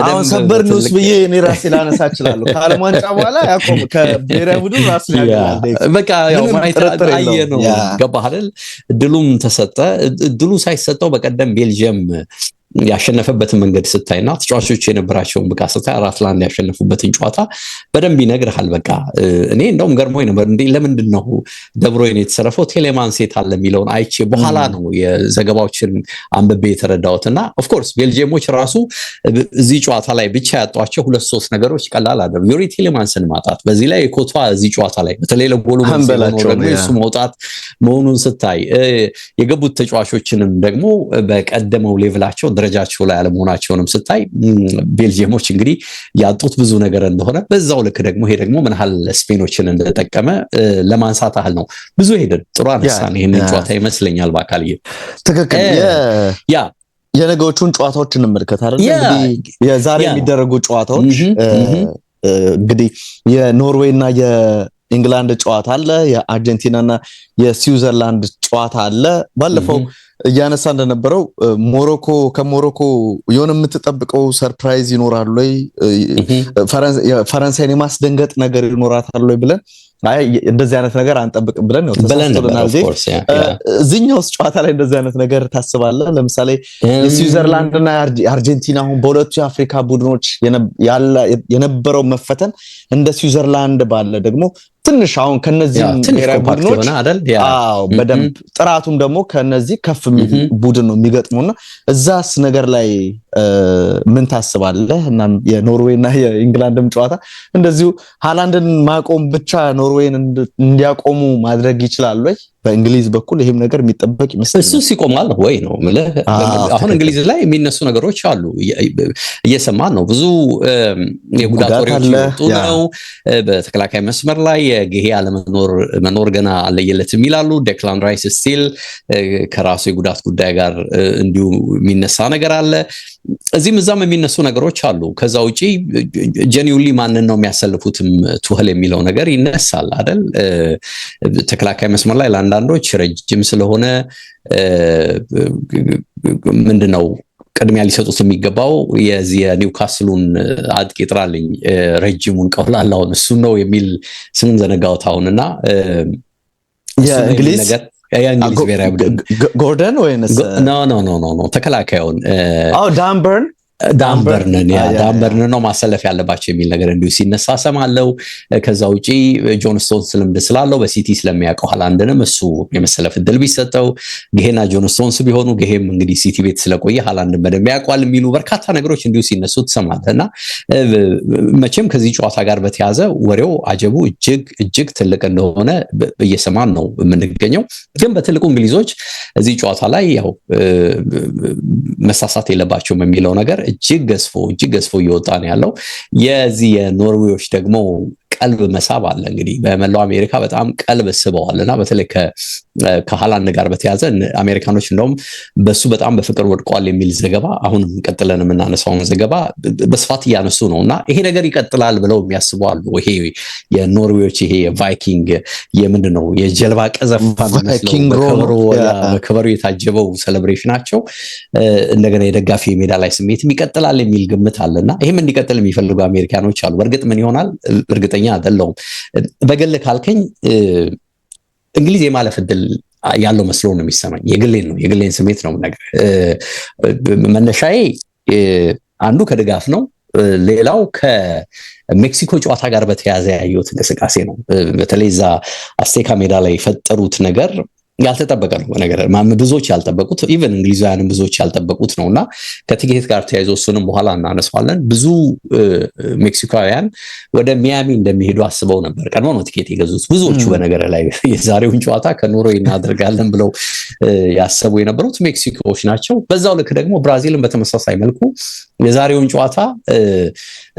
አሁን ሰበር ኒውስ ብዬ እኔ ራሴ ላነሳ እችላለሁ ከዓለም ዋንጫ በኋላ ያቆም ከብሔራዊ ቡድን ራሱ ያገላል በቃ ያው ማይታየ ነው ገባህ አይደል ድሉም ተሰጠ ድሉ ሳይሰጠው በቀደም ቤልጂየም ያሸነፈበትን መንገድ ስታይና ተጫዋቾች የነበራቸውን ብቃት ስታይ 4-1 ያሸነፉበትን ጨዋታ በደንብ ይነግርሃል በቃ እኔ እንደውም ገርሞኝ ነበር እንዴ ለምንድን ነው ደብሮይን የተሰረፈው ቴሌማንስ የታለ የሚለውን አይቼ በኋላ ነው የዘገባዎችን አንብቤ የተረዳሁትና ኦፍ ኮርስ ቤልጂየሞች ራሱ እዚህ ጨዋታ ላይ ብቻ ያጧቸው 2-3 ነገሮች ቀላል አይደለም ዩሪ ቴሌማንስን ማጣት በዚህ ላይ ኮቷ እዚህ ጨዋታ ላይ በተለይ ለጎሉ እሱ መውጣት መሆኑን ስታይ የገቡት ተጫዋቾችንም ደግሞ በቀደመው ሌቭላቸው ደረጃቸው ላይ አለመሆናቸውንም ስታይ ቤልጂየሞች እንግዲህ ያጡት ብዙ ነገር እንደሆነ በዛው ልክ ደግሞ ይሄ ደግሞ ምን ያህል ስፔኖችን እንደተጠቀመ ለማንሳት አህል ነው ብዙ ሄደን ጥሩ አነሳን ይሄንን ጨዋታ ይመስለኛል በአካልዬ ትክክል የነገዎቹን ጨዋታዎች እንመልከት አይደል እንግዲህ የዛሬ የሚደረጉ ጨዋታዎች እንግዲህ የኖርዌይ እና የኢንግላንድ ጨዋታ አለ የአርጀንቲናና የስዊዘርላንድ ጨዋታ አለ ባለፈው ያነሳ እንደነበረው ከሞሮኮ የሆነ የምትጠብቀው ሰርፕራይዝ ይኖራል ወይ ፈረንሳይን የማስደንገጥ ነገር ይኖራታል ወይ ብለን እንደዚህ አይነት ነገር አንጠብቅም ብለን ነው ተሳስተናል እዚህኛው ጨዋታ ላይ እንደዚህ አይነት ነገር ታስባለህ ለምሳሌ የስዊዘርላንድ እና አርጀንቲና አሁን በሁለቱ የአፍሪካ ቡድኖች የነበረው መፈተን እንደ ስዊዘርላንድ ባለ ደግሞ ትንሽ አሁን ከነዚህ ብሔራዊ ቡድኖች በደንብ ጥራቱም ደግሞ ከነዚህ ከፍ ቡድን ነው የሚገጥሙና እዛስ ነገር ላይ ምን ታስባለህ እና የኖርዌይ እና የኢንግላንድም ጨዋታ እንደዚሁ ሃላንድን ማቆም ብቻ ኖርዌይን እንዲያቆሙ ማድረግ ይችላል ወይ በእንግሊዝ በኩል ይሄም ነገር የሚጠበቅ ይመስላል እሱ ሲቆማል ወይ ነው ማለት አሁን እንግሊዝ ላይ የሚነሱ ነገሮች አሉ እየሰማን ነው ብዙ የጉዳት ወሬዎች ነው በተከላካይ መስመር ላይ የጌሄ መኖር ገና አለየለትም ይላሉ ዴክላን ራይስ ስቲል ከራሱ የጉዳት ጉዳይ ጋር እንዲሁ የሚነሳ ነገር አለ እዚህም እዛም የሚነሱ ነገሮች አሉ ከዛ ውጪ ጀኒውሊ ማንን ነው የሚያሰልፉትም ቱኸል የሚለው ነገር ይነሳል አይደል ተከላካይ መስመር ላይ ለአንዳንዶች ረጅም ስለሆነ ምንድነው ቅድሚያ ሊሰጡት የሚገባው የዚህ የኒውካስሉን አጥቂ ጥራልኝ ረጅሙን ቀውላላውን እሱ ነው የሚል ስሙን ዘነጋውታውንና የእንግሊዝ የእንግሊዝ ብሔራዊ ቡድን ጎርደን ወይንስ ኖ ተከላካዩን ዳምበርን ነው ማሰለፍ ያለባቸው የሚል ነገር እንዲሁ ሲነሳ ሰማለው ከዛ ውጪ ጆን ስቶንስ ልምድ ስላለው በሲቲ ስለሚያውቀው ሃላንድንም እሱ የመሰለፍ እድል ቢሰጠው ጌሄና ጆን ስቶንስ ቢሆኑ ጌሄም እንግዲህ ሲቲ ቤት ስለቆየ ሃላንድን በደንብ ያውቃል የሚሉ በርካታ ነገሮች እንዲሁ ሲነሱ ተሰማለና መቼም ከዚህ ጨዋታ ጋር በተያዘ ወሬው አጀቡ እጅግ ትልቅ እንደሆነ በየሰማን ነው የምንገኘው ግን በትልቁ እንግሊዞች እዚህ ጨዋታ ላይ ያው መሳሳት የለባቸውም የሚለው ነገር እጅግ ገዝፎ እየወጣ ነው ያለው የዚህ የኖርዌዮች ደግሞ ቀልብ መሳብ አለ እንግዲህ በመላው አሜሪካ በጣም ቀልብ ስበዋልና በተለይ ከሃላንድ ጋር በተያዘ አሜሪካኖች እንደውም በሱ በጣም በፍቅር ወድቀዋል የሚል ዘገባ አሁንም ቀጥለን የምናነሳውን ዘገባ በስፋት እያነሱ ነውና ይሄ ነገር ይቀጥላል ብለው የሚያስቡ አሉ ይሄ የኖርዌዮች ይሄ ቫይኪንግ የምንድነው የጀልባ ቀዘፋ በከበሮ የታጀበው ሴሌብሬሽናቸው እንደገና የደጋፊ ሜዳ ላይ ስሜት ይቀጥላል የሚል ግምት አለና ይሄም እንዲቀጥል የሚፈልጉ አሜሪካኖች አሉ በእርግጥ ምን ይሆናል እርግጠኛ አይደለሁም በግል ካልከኝ እንግሊዝ የማለፍ እድል ያለው መስሎ ነው የሚሰማኝ የግሌን ስሜት ነው ነገር መነሻዬ አንዱ ከድጋፍ ነው ሌላው ከሜክሲኮ ጨዋታ ጋር በተያያዘ ያየሁት እንቅስቃሴ ነው በተለይ እዛ አስቴካ ሜዳ ላይ የፈጠሩት ነገር ያልተጠበቀ ነው ነገር ብዙዎች ያልጠበቁት ኢቭን እንግሊዛውያንም ብዙዎች ያልጠበቁት ነውና ከቲኬት ጋር ተያይዞ እሱንም በኋላ እናነሳዋለን ብዙ ሜክሲካውያን ወደ ሚያሚ እንደሚሄዱ አስበው ነበር ቀድሞ ነው ቲኬት የገዙት ብዙዎቹ በነገር ላይ የዛሬውን ጨዋታ ከኖርዌይ እናደርጋለን ብለው ያሰቡ የነበሩት ሜክሲኮዎች ናቸው በዛው ልክ ደግሞ ብራዚልን በተመሳሳይ መልኩ የዛሬውን ጨዋታ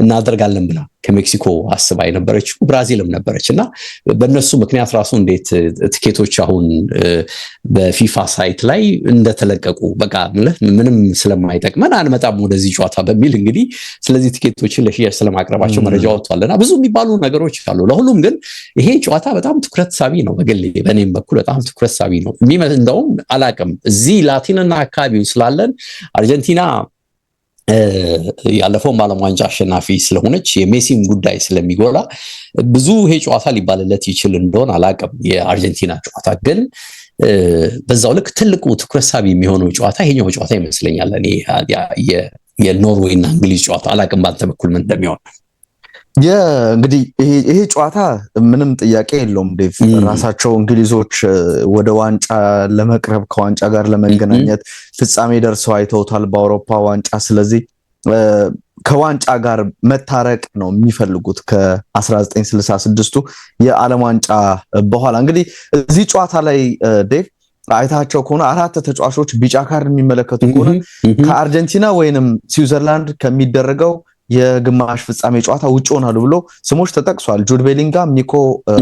እናደርጋለን ብላ ከሜክሲኮ አስባ የነበረችው ብራዚልም ነበረችና በእነሱ ምክንያት ራሱ እንዴት ቲኬቶች አሁን በፊፋ ሳይት ላይ እንደተለቀቁ በቃ ምንም ስለማይጠቅመን አንመጣም ወደዚህ ጨዋታ በሚል እንግዲህ ስለዚህ ቲኬቶችን ለሽያጭ ስለማቅረባቸው መረጃ ወጥቷልና ብዙ የሚባሉ ነገሮች አሉ። ለሁሉም ግን ይሄ ጨዋታ በጣም ትኩረት ሳቢ ነው። በግሌ በእኔም በኩል በጣም ትኩረት ሳቢ ነው። እንደውም አላቅም እዚህ ላቲንና አካባቢው ስላለን አርጀንቲና ያለፈው ዓለም ዋንጫ አሸናፊ ስለሆነች የሜሲም ጉዳይ ስለሚጎላ ብዙ ይሄ ጨዋታ ሊባልለት ይችል እንደሆነ አላቅም። የአርጀንቲና ጨዋታ ግን በዛው ልክ ትልቁ ትኩረት ሳቢ የሚሆነው ጨዋታ ይሄኛው ጨዋታ ይመስለኛል። እኔ የኖርዌይ እና እንግሊዝ ጨዋታ አላቅም ባንተ በኩል ምን እንደሚሆን። እንግዲህ ይሄ ጨዋታ ምንም ጥያቄ የለውም ዴቭ። ራሳቸው እንግሊዞች ወደ ዋንጫ ለመቅረብ ከዋንጫ ጋር ለመገናኘት ፍጻሜ ደርሰው አይተውታል በአውሮፓ ዋንጫ። ስለዚህ ከዋንጫ ጋር መታረቅ ነው የሚፈልጉት ከ1966ቱ የዓለም ዋንጫ በኋላ። እንግዲህ እዚህ ጨዋታ ላይ ዴቭ አይታቸው ከሆነ 4 ተጫዋቾች ቢጫ ካርድ የሚመለከቱ ከሆነ ከአርጀንቲና ወይንም ስዊዘርላንድ ከሚደረገው የግማሽ ፍጻሜ ጨዋታ ውጭ ሆናሉ ብሎ ስሞች ተጠቅሷል። ጁድ ቤሊንጋም፣ ኒኮ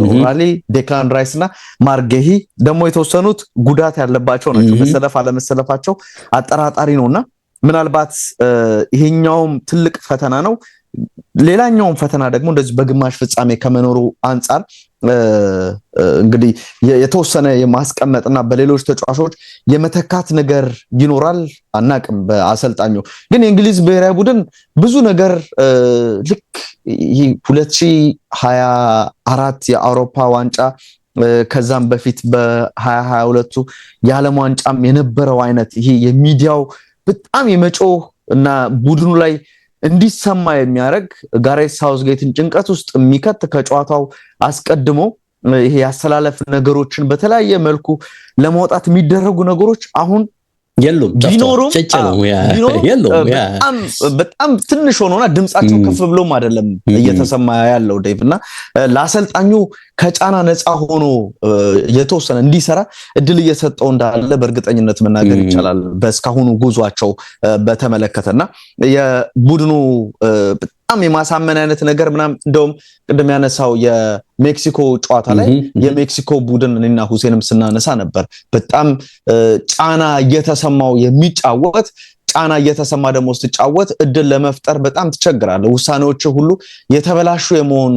ኦራሊ፣ ዴክላን ራይስ እና ማርጌሂ ደግሞ የተወሰኑት ጉዳት ያለባቸው ናቸው። መሰለፍ አለመሰለፋቸው አጠራጣሪ ነውና ምናልባት ይሄኛውም ትልቅ ፈተና ነው። ሌላኛውም ፈተና ደግሞ እንደዚህ በግማሽ ፍጻሜ ከመኖሩ አንፃር እንግዲህ የተወሰነ የማስቀመጥና በሌሎች ተጫዋቾች የመተካት ነገር ይኖራል አናቅም። በአሰልጣኙ ግን የእንግሊዝ ብሔራዊ ቡድን ብዙ ነገር ልክ 2024 የአውሮፓ ዋንጫ ከዛም በፊት በ2022 የዓለም ዋንጫም የነበረው አይነት ይሄ የሚዲያው በጣም የመጮህ እና ቡድኑ ላይ እንዲሰማ የሚያደርግ ጋሬት ሳውዝጌትን ጭንቀት ውስጥ የሚከት ከጨዋታው አስቀድሞ ይሄ ያስተላለፍ ነገሮችን በተለያየ መልኩ ለማውጣት የሚደረጉ ነገሮች አሁን የሉም። በጣም ትንሽ ሆኖና ድምጻቸው ከፍ ብሎም አይደለም እየተሰማ ያለው ዴቭ እና ለአሰልጣኙ ከጫና ነፃ ሆኖ የተወሰነ እንዲሰራ እድል እየሰጠው እንዳለ በእርግጠኝነት መናገር ይቻላል። በእስካሁኑ ጉዟቸው በተመለከተና የቡድኑ በጣም የማሳመን አይነት ነገር ምናምን እንደውም ቅድም ያነሳው የሜክሲኮ ጨዋታ ላይ የሜክሲኮ ቡድን እኔና ሁሴንም ስናነሳ ነበር በጣም ጫና እየተሰማው የሚጫወት ጫና እየተሰማ ደግሞ ስትጫወት እድል ለመፍጠር በጣም ትቸግራለህ። ውሳኔዎች ሁሉ የተበላሹ የመሆን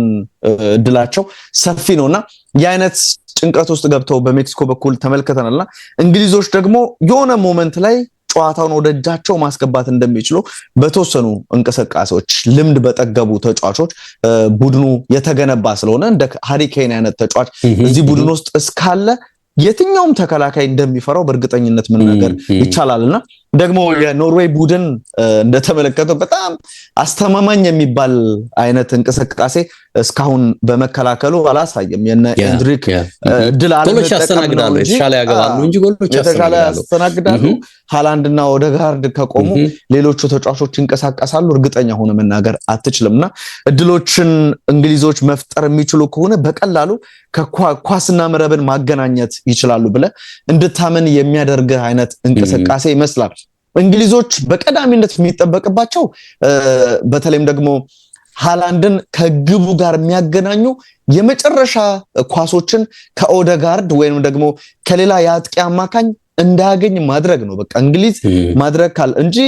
እድላቸው ሰፊ ነውና የአይነት ጭንቀት ውስጥ ገብተው በሜክሲኮ በኩል ተመልክተናልና እንግሊዞች ደግሞ የሆነ ሞመንት ላይ ጨዋታውን ወደ እጃቸው ማስገባት እንደሚችሉ በተወሰኑ እንቅስቃሴዎች ልምድ በጠገቡ ተጫዋቾች ቡድኑ የተገነባ ስለሆነ እንደ ሃሪ ኬን አይነት ተጫዋች እዚህ ቡድን ውስጥ እስካለ የትኛውም ተከላካይ እንደሚፈራው በእርግጠኝነት መናገር ይቻላልና ደግሞ የኖርዌይ ቡድን እንደተመለከተው በጣም አስተማማኝ የሚባል አይነት እንቅስቃሴ እስካሁን በመከላከሉ አላሳየም። የነ ኤንድሪክ ድል ጎሎች ያስተናግዳሉ፣ የተሻለ ያገባሉ እንጂ ጎሎች ያስተናግዳሉ። ሃላንድና ኦዴጋርድ ከቆሙ ሌሎቹ ተጫዋቾች ይንቀሳቀሳሉ እርግጠኛ ሆነ መናገር አትችልምና እድሎችን እንግሊዞች መፍጠር የሚችሉ ከሆነ በቀላሉ ከኳስና መረብን ማገናኘት ይችላሉ ብለ እንድታመን የሚያደርግ አይነት እንቅስቃሴ ይመስላል። እንግሊዞች በቀዳሚነት የሚጠበቅባቸው በተለይም ደግሞ ሃላንድን ከግቡ ጋር የሚያገናኙ የመጨረሻ ኳሶችን ከኦዴጋርድ ወይንም ደግሞ ከሌላ የአጥቂ አማካኝ እንዳያገኝ ማድረግ ነው። በቃ እንግሊዝ ማድረግ ካል እንጂ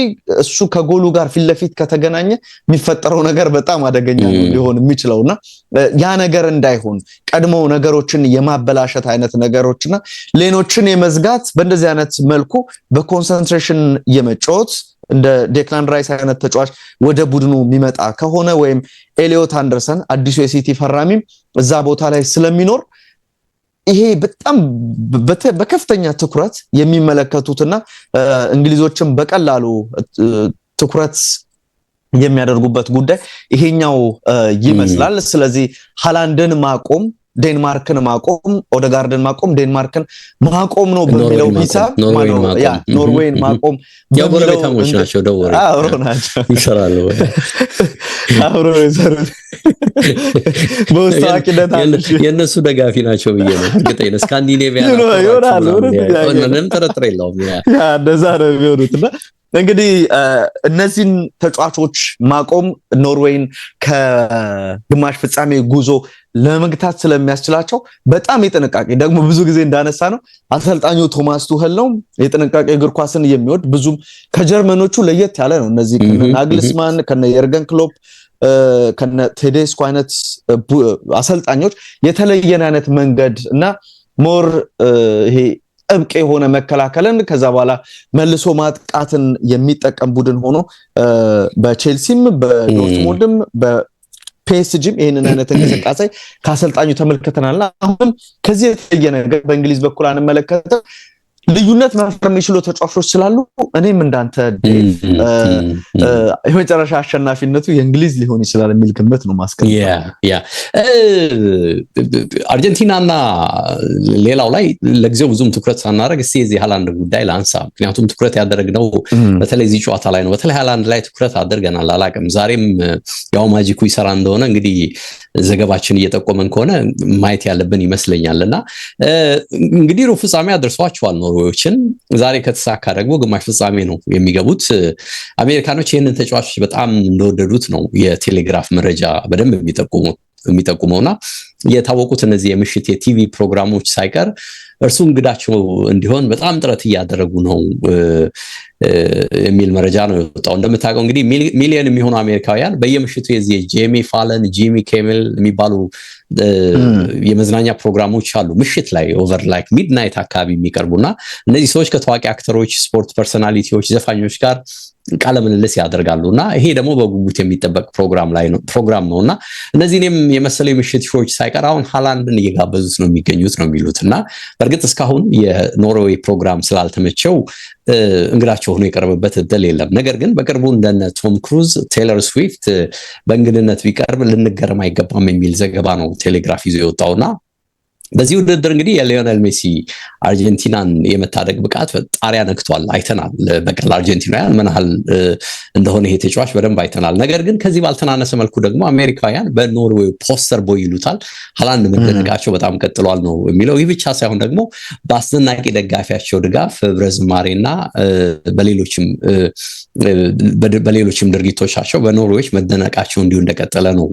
እሱ ከጎሉ ጋር ፊት ለፊት ከተገናኘ የሚፈጠረው ነገር በጣም አደገኛ ነው ሊሆን የሚችለውና ያ ነገር እንዳይሆን ቀድሞ ነገሮችን የማበላሸት አይነት ነገሮችና ሌኖችን የመዝጋት በእንደዚህ አይነት መልኩ በኮንሰንትሬሽን የመጫወት እንደ ዴክላን ራይስ አይነት ተጫዋች ወደ ቡድኑ የሚመጣ ከሆነ ወይም ኤሊዮት አንደርሰን አዲሱ የሲቲ ፈራሚ እዛ ቦታ ላይ ስለሚኖር ይሄ በጣም በከፍተኛ ትኩረት የሚመለከቱትና እንግሊዞችም በቀላሉ ትኩረት የሚያደርጉበት ጉዳይ ይሄኛው ይመስላል። ስለዚህ ሃላንድን ማቆም፣ ዴንማርክን ማቆም፣ ኦዴጋርድን ማቆም፣ ዴንማርክን ማቆም ነው በሚለው ሂሳብ ኖርዌይን ማቆም የጎረቤታሞች ናቸው። ደወረ ናቸው ይሰራሉ አብሮ ይሰራሉ በውስጣቂነት የነሱ ደጋፊ ናቸው ብዬ ነው እርግጠኛ ስካንዲኔቪያ ይሆናል። ምንም ጥርጥር የለውም። እንደዛ ነው የሚሆኑትና እንግዲህ እነዚህን ተጫዋቾች ማቆም ኖርዌይን ከግማሽ ፍጻሜ ጉዞ ለመግታት ስለሚያስችላቸው በጣም የጥንቃቄ ደግሞ ብዙ ጊዜ እንዳነሳ ነው አሰልጣኙ ቶማስ ቱኸል ነው የጥንቃቄ እግር ኳስን የሚወድ ብዙም ከጀርመኖቹ ለየት ያለ ነው። እነዚህ ከነ ናግልስማን ከነ የርገን ክሎፕ ከነ ቴዴስኮ አይነት አሰልጣኞች የተለየን አይነት መንገድ እና ሞር ይሄ ጥብቅ የሆነ መከላከልን ከዛ በኋላ መልሶ ማጥቃትን የሚጠቀም ቡድን ሆኖ በቼልሲም በዶርትሙንድም በፒኤስጂም ይሄንን አይነት እንቅስቃሴ ከአሰልጣኙ ተመልክተናልና አሁንም ከዚህ የተለየ ነገር በእንግሊዝ በኩል አንመለከተም። ልዩነት መፍጠር የሚችሉ ተጫዋቾች ስላሉ እኔም እንዳንተ የመጨረሻ አሸናፊነቱ የእንግሊዝ ሊሆን ይችላል የሚል ግምት ነው ማስቀመጥ። አርጀንቲናና ሌላው ላይ ለጊዜው ብዙም ትኩረት ሳናደርግ እስቲ የዚህ ሃላንድ ጉዳይ ላንሳ። ምክንያቱም ትኩረት ያደረግነው በተለይ እዚህ ጨዋታ ላይ ነው። በተለይ ሃላንድ ላይ ትኩረት አድርገናል። አላቅም ዛሬም ያው ማጂኩ ይሰራ እንደሆነ እንግዲህ ዘገባችን እየጠቆመን ከሆነ ማየት ያለብን ይመስለኛልና እንግዲህ ሩብ ፍጻሜ አድርሷቸዋል ኖርዌዮችን። ዛሬ ከተሳካ ደግሞ ግማሽ ፍጻሜ ነው የሚገቡት። አሜሪካኖች ይህንን ተጫዋቾች በጣም እንደወደዱት ነው የቴሌግራፍ መረጃ በደንብ የሚጠቁመውና የታወቁት እነዚህ የምሽት የቲቪ ፕሮግራሞች ሳይቀር እርሱ እንግዳቸው እንዲሆን በጣም ጥረት እያደረጉ ነው የሚል መረጃ ነው የወጣው። እንደምታውቀው እንግዲህ ሚሊዮን የሚሆኑ አሜሪካውያን በየምሽቱ የዚህ ጄሚ ፋለን ጂሚ ኬሚል የሚባሉ የመዝናኛ ፕሮግራሞች አሉ ምሽት ላይ ኦቨር ላይክ ሚድናይት አካባቢ የሚቀርቡና እነዚህ ሰዎች ከታዋቂ አክተሮች፣ ስፖርት ፐርሰናሊቲዎች፣ ዘፋኞች ጋር ቃለ ምልልስ ያደርጋሉና ይሄ ደግሞ በጉጉት የሚጠበቅ ፕሮግራም ነውና እነዚህንም የመሰለ የምሽት ሾዎች ሳይቀር አሁን ሃላንድን እየጋበዙት ነው የሚገኙት ነው የሚሉትና በእርግጥ እስካሁን የኖርዌይ ፕሮግራም ስላልተመቸው እንግዳቸው ሆኖ የቀረበበት እድል የለም። ነገር ግን በቅርቡ እንደነ ቶም ክሩዝ፣ ቴይለር ስዊፍት በእንግድነት ቢቀርብ ልንገረም አይገባም የሚል ዘገባ ነው ቴሌግራፍ ይዞ የወጣውና በዚህ ውድድር እንግዲህ የሊዮኔል ሜሲ አርጀንቲናን የመታደግ ብቃት ጣሪያ ነክቷል። አይተናል። በቀል አርጀንቲናውያን ምን ያህል እንደሆነ ይሄ ተጫዋች በደንብ አይተናል። ነገር ግን ከዚህ ባልተናነሰ መልኩ ደግሞ አሜሪካውያን በኖርዌይ ፖስተር ቦይ ይሉታል ሃላንድ መደነቃቸው በጣም ቀጥሏል ነው የሚለው። ይህ ብቻ ሳይሆን ደግሞ በአስደናቂ ደጋፊያቸው ድጋፍ ህብረ ዝማሬና በሌሎችም ድርጊቶቻቸው በኖርዌዮች መደነቃቸው እንዲሁ እንደቀጠለ ነው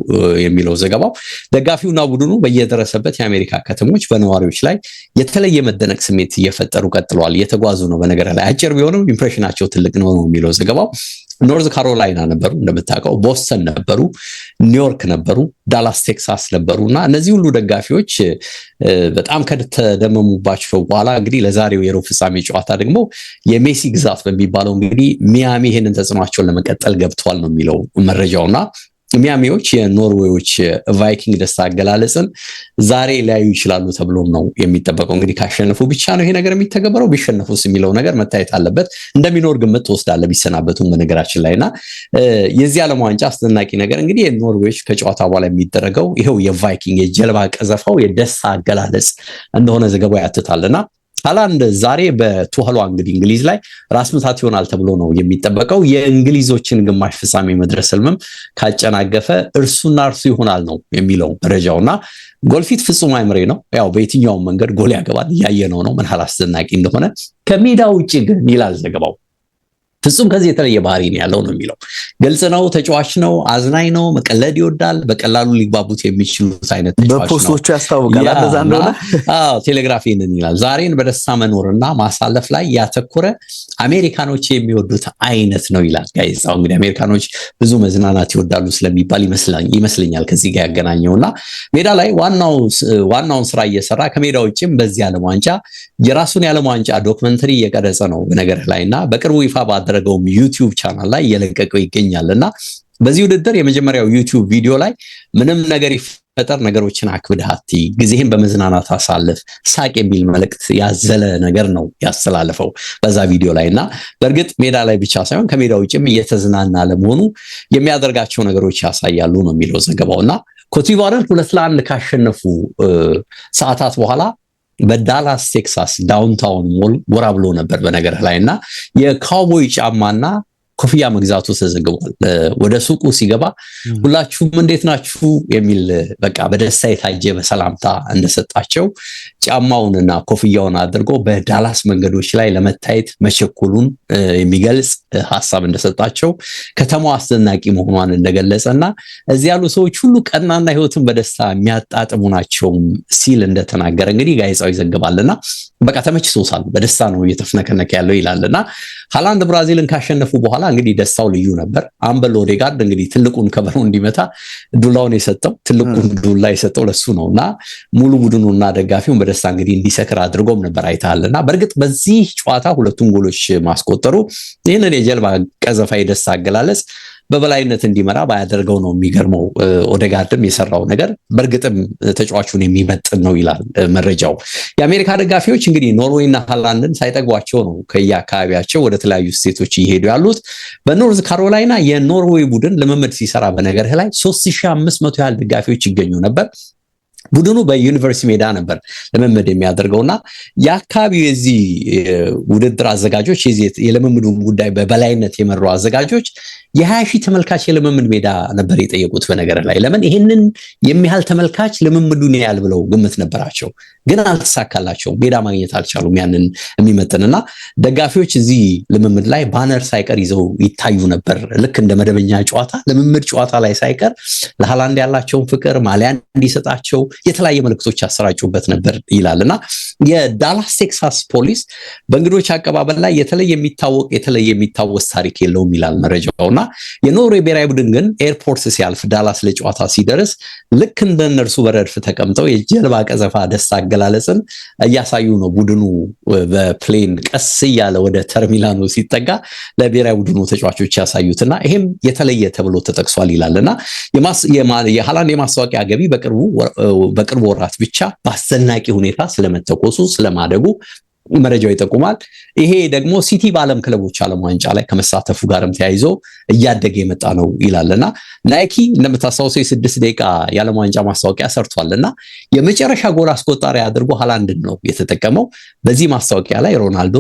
የሚለው ዘገባው። ደጋፊውና ቡድኑ በየደረሰበት የአሜሪካ ከተሞች በነዋሪዎች ላይ የተለየ መደነቅ ስሜት እየፈጠሩ ቀጥለዋል። እየተጓዙ ነው። በነገር ላይ አጭር ቢሆንም ኢምፕሬሽናቸው ትልቅ ነው የሚለው ዘገባው። ኖርዝ ካሮላይና ነበሩ፣ እንደምታውቀው ቦስተን ነበሩ፣ ኒውዮርክ ነበሩ፣ ዳላስ ቴክሳስ ነበሩና እነዚህ ሁሉ ደጋፊዎች በጣም ከተደመሙባቸው በኋላ እንግዲህ ለዛሬው የሩብ ፍጻሜ ጨዋታ ደግሞ የሜሲ ግዛት በሚባለው እንግዲህ ሚያሚ ይሄንን ተጽዕኖአቸውን ለመቀጠል ገብተዋል ነው የሚለው መረጃውና ሚያሚዎች የኖርዌዮች ቫይኪንግ ደስታ አገላለጽን ዛሬ ሊያዩ ይችላሉ ተብሎም ነው የሚጠበቀው። እንግዲህ ካሸነፉ ብቻ ነው ይሄ ነገር የሚተገበረው፣ ቢሸነፉስ የሚለው ነገር መታየት አለበት። እንደሚኖር ግምት ትወስዳለህ ቢሰናበቱም በነገራችን ላይና የዚህ ዓለም ዋንጫ አስደናቂ ነገር እንግዲህ የኖርዌዮች ከጨዋታ በኋላ የሚደረገው ይሄው የቫይኪንግ የጀልባ ቀዘፋው የደስታ አገላለጽ እንደሆነ ዘገባው ያትታልና ሃላንድ ዛሬ በቱኸሏ እንግዲህ እንግሊዝ ላይ ራስ ምታት ይሆናል ተብሎ ነው የሚጠበቀው። የእንግሊዞችን ግማሽ ፍጻሜ መድረስ ህልምም ካጨናገፈ እርሱና እርሱ ይሆናል ነው የሚለው መረጃውና ጎልፊት ፍጹም አይምሬ ነው። ያው በየትኛውም መንገድ ጎል ያገባል፣ እያየነው ነው ምን ያህል አስደናቂ እንደሆነ። ከሜዳ ውጪ ግን ይላል ዘገባው ፍጹም ከዚህ የተለየ ባህሪ ነው ያለው ነው የሚለው። ግልጽ ነው፣ ተጫዋች ነው፣ አዝናኝ ነው፣ መቀለድ ይወዳል፣ በቀላሉ ሊግባቡት የሚችሉት አይነት ተጫዋች ነው። በፖስቶቹ ያስታውቃል እንደዛ እንደሆነ። ቴሌግራፍ ይሄንን ይላል። ዛሬን በደስታ መኖርና ማሳለፍ ላይ ያተኮረ አሜሪካኖች የሚወዱት አይነት ነው ይላል ጋዜጣው። እንግዲህ አሜሪካኖች ብዙ መዝናናት ይወዳሉ ስለሚባል ይመስለኛል ከዚህ ጋር ያገናኘውና ሜዳ ላይ ዋናውን ስራ እየሰራ ከሜዳ ውጭም በዚህ ዓለም ዋንጫ የራሱን የዓለም ዋንጫ ዶክመንተሪ እየቀረጸ ነው በነገር ላይና በቅርቡ ይፋ ባደረገው ዩቲዩብ ቻናል ላይ እየለቀቀው ይገኛልና በዚህ ውድድር የመጀመሪያው ዩቲዩብ ቪዲዮ ላይ ምንም ነገር ይፈጠር ነገሮችን አክብደሃቲ ጊዜህን በመዝናናት አሳልፍ ሳቅ የሚል መልእክት ያዘለ ነገር ነው ያስተላለፈው በዛ ቪዲዮ ላይና በእርግጥ ሜዳ ላይ ብቻ ሳይሆን ከሜዳ ውጭም እየተዝናና ለመሆኑ የሚያደርጋቸው ነገሮች ያሳያሉ ነው የሚለው ዘገባውና ኮትዲቯርን 2-1 ካሸነፉ ሰዓታት በኋላ በዳላስ ቴክሳስ ዳውንታውን ሞል ወራ ብሎ ነበር በነገር ላይና የካውቦይ ጫማና ኮፍያ መግዛቱ ተዘግቧል። ወደ ሱቁ ሲገባ ሁላችሁም እንዴት ናችሁ የሚል በቃ በደስታ የታጀበ ሰላምታ እንደሰጣቸው ጫማውንና ኮፍያውን አድርጎ በዳላስ መንገዶች ላይ ለመታየት መቸኮሉን የሚገልጽ ሐሳብ እንደሰጣቸው ከተማው አስደናቂ መሆኗን እንደገለጸና እዚህ ያሉ ሰዎች ሁሉ ቀናና ህይወትን በደስታ የሚያጣጥሙ ናቸው ሲል እንደተናገረ እንግዲህ ጋዜጣው ይዘግባልና በቃ ተመችቶታል፣ በደስታ ነው እየተፍነከነከ ያለው ይላልና ሃላንድ ብራዚልን ካሸነፉ በኋላ እንግዲህ ደስታው ልዩ ነበር። አምበል ኦዴጋርድ እንግዲህ ትልቁን ከበሮ እንዲመታ ዱላውን የሰጠው ትልቁን ዱላ የሰጠው ለሱ ነውና ሙሉ ቡድኑና ደጋፊውን በደስታ እንግዲህ እንዲሰክር አድርጎም ነበር አይታልና በርግጥ በዚህ ጨዋታ ሁለቱም ጎሎች ማስቆጠሩ ይሄንን የጀልባ ቀዘፋ የደስታ አገላለጽ በበላይነት እንዲመራ ባያደርገው ነው የሚገርመው። ኦዴጋርድም የሰራው ነገር በርግጥም ተጫዋቹን የሚመጥን ነው ይላል መረጃው። የአሜሪካ ደጋፊዎች እንግዲህ ኖርዌይና ሃላንድን ሳይጠግቧቸው ነው ከየአካባቢያቸው ወደ ተለያዩ ስቴቶች እየሄዱ ያሉት። በኖርዝ ካሮላይና የኖርዌይ ቡድን ልምምድ ሲሰራ በነገርህ ላይ 3500 ያህል ደጋፊዎች ይገኙ ነበር። ቡድኑ በዩኒቨርሲቲ ሜዳ ነበር ልምምድ የሚያደርገውና የአካባቢው የዚህ ውድድር አዘጋጆች የልምምዱን ጉዳይ በበላይነት የመሩ አዘጋጆች የ20,000 ተመልካች የልምምድ ሜዳ ነበር የጠየቁት። በነገር ላይ ለምን ይሄንን የሚያህል ተመልካች ልምምዱን ያህል ብለው ግምት ነበራቸው፣ ግን አልተሳካላቸውም። ሜዳ ማግኘት አልቻሉም ያንን የሚመጥንና ደጋፊዎች እዚህ ልምምድ ላይ ባነር ሳይቀር ይዘው ይታዩ ነበር። ልክ እንደ መደበኛ ጨዋታ ልምምድ ጨዋታ ላይ ሳይቀር ለሃላንድ ያላቸውን ፍቅር ማሊያ እንዲሰጣቸው የተለያየ መልእክቶች ያሰራጩበት ነበር ይላልና የዳላስ ቴክሳስ ፖሊስ በእንግዶች አቀባበል ላይ የተለየ የሚታወስ ታሪክ የለውም ይላል መረጃውና የኖርዌይ ብሔራዊ ቡድን ግን ኤርፖርት ሲያልፍ ዳላስ ለጨዋታ ሲደርስ ልክ እንደነርሱ በረድፍ ተቀምጠው የጀልባ ቀዘፋ ደስታ አገላለጽን እያሳዩ ነው። ቡድኑ በፕሌን ቀስ እያለ ወደ ተርሚናሉ ሲጠጋ ለብሔራዊ ቡድኑ ተጫዋቾች ያሳዩትና ይሄም የተለየ ተብሎ ተጠቅሷል ይላልና የሃላንድ የማስታወቂያ ገቢ በቅርቡ ወራት ብቻ በአስደናቂ ሁኔታ ስለመተኮሱ ስለማደጉ መረጃው ይጠቁማል። ይሄ ደግሞ ሲቲ በዓለም ክለቦች ዓለም ዋንጫ ላይ ከመሳተፉ ጋርም ተያይዞ እያደገ የመጣ ነው ይላልና ናይኪ እንደምታስታውሰው የ6 ደቂቃ የዓለም ዋንጫ ማስታወቂያ ሰርቷልና የመጨረሻ ጎል አስቆጣሪ አድርጎ ሃላንድን ነው የተጠቀመው። በዚህ ማስታወቂያ ላይ ሮናልዶ፣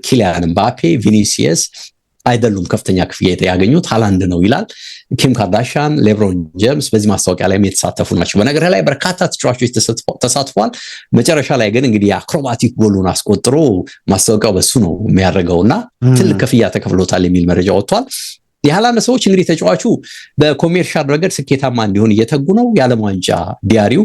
ኪሊያን ምባፔ፣ ቪኒሲየስ አይደሉም ከፍተኛ ክፍያ ያገኙት ሃላንድ ነው ይላል። ኪም ካርዳሽያን፣ ሌብሮን ጄምስ በዚህ ማስታወቂያ ላይ የተሳተፉ ናቸው። በነገር ላይ በርካታ ተጫዋቾች ተሳትፏል። መጨረሻ ላይ ግን እንግዲህ አክሮባቲክ ጎሉን አስቆጥሮ ማስታወቂያው በሱ ነው የሚያደርገውና ትልቅ ክፍያ ተከፍሎታል የሚል መረጃ ወጥቷል። የሃላንድ ሰዎች እንግዲህ ተጫዋቹ በኮሜርሻል ረገድ ስኬታማ እንዲሆን እየተጉ ነው። የዓለም ዋንጫ ዲያሪው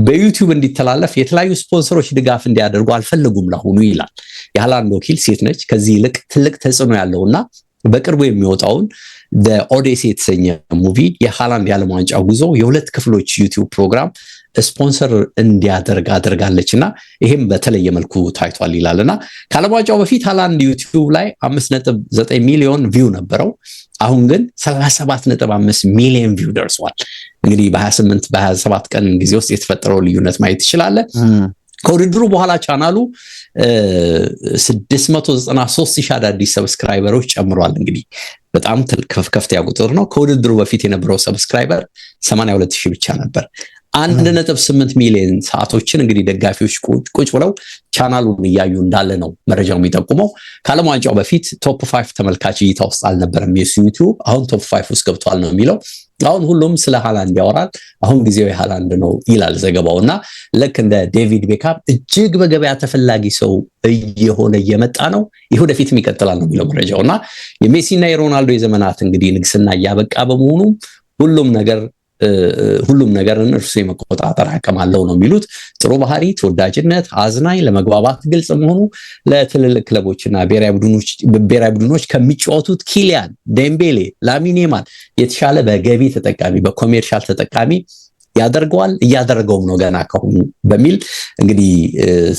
በዩቲዩብ እንዲተላለፍ የተለያዩ ስፖንሰሮች ድጋፍ እንዲያደርጉ አልፈለጉም ለአሁኑ ይላል። የሃላንድ ወኪል ሴት ነች። ከዚህ ይልቅ ትልቅ ተጽዕኖ ያለውና በቅርቡ የሚወጣውን ኦዴሴ የተሰኘ ሙቪ የሃላንድ የዓለም ዋንጫ ጉዞ የ2 ክፍሎች ዩቲዩብ ፕሮግራም ስፖንሰር እንዲያደርግ አድርጋለችና ይሄም በተለየ መልኩ ታይቷል ይላልና ከዓለም ዋንጫው በፊት ሃላንድ ዩቲዩብ ላይ 5.9 ሚሊዮን ቪው ነበረው። አሁን ግን 37.5 ሚሊዮን ቪው ደርሷል። እንግዲህ በ27 ቀን ጊዜ ውስጥ የተፈጠረው ልዩነት ማየት ይችላል። ከውድድሩ በኋላ ቻናሉ 693,000 አዳዲስ ሰብስክራይበሮች ጨምሯል። እንግዲህ በጣም ከፍተኛ ቁጥር ነው። ከውድድሩ በፊት የነበረው ሰብስክራይበር 82,000 ብቻ ነበር። 1.8 ሚሊዮን ሰዓቶችን እንግዲህ ደጋፊዎች ቁጭ ብለው ቻናሉን እያዩ እንዳለ ነው መረጃው የሚጠቁመው። ከዓለም ዋንጫው በፊት ቶፕ 5 ተመልካች እይታ ውስጥ አልነበረም የሱ ዩቲዩብ፣ አሁን ቶፕ 5 ውስጥ ገብቷል ነው የሚለው። አሁን ሁሉም ስለ ሃላንድ ያወራል። አሁን ጊዜው የሃላንድ ነው ይላል ዘገባውና ልክ እንደ ዴቪድ ቤካም እጅግ በገበያ ተፈላጊ ሰው እየሆነ እየመጣ ነው። ይህ ወደፊትም ይቀጥላል ነው የሚለው መረጃውና የሜሲና የሮናልዶ የዘመናት እንግዲህ ንግስና እያበቃ በመሆኑ ሁሉም ነገር እርሱ የመቆጣጠር አቅም አለው ነው የሚሉት። ጥሩ ባህሪ፣ ተወዳጅነት፣ አዝናኝ፣ ለመግባባት ግልጽ መሆኑ ለትልልቅ ክለቦችና ብሔራዊ ቡድኖች ከሚጫወቱት ኪሊያን፣ ዴምቤሌ፣ ላሚን ያማል የተሻለ በገቢ ተጠቃሚ በኮሜርሻል ተጠቃሚ ያደርገዋል፣ እያደረገውም ነው ገና ከሆኑ በሚል እንግዲህ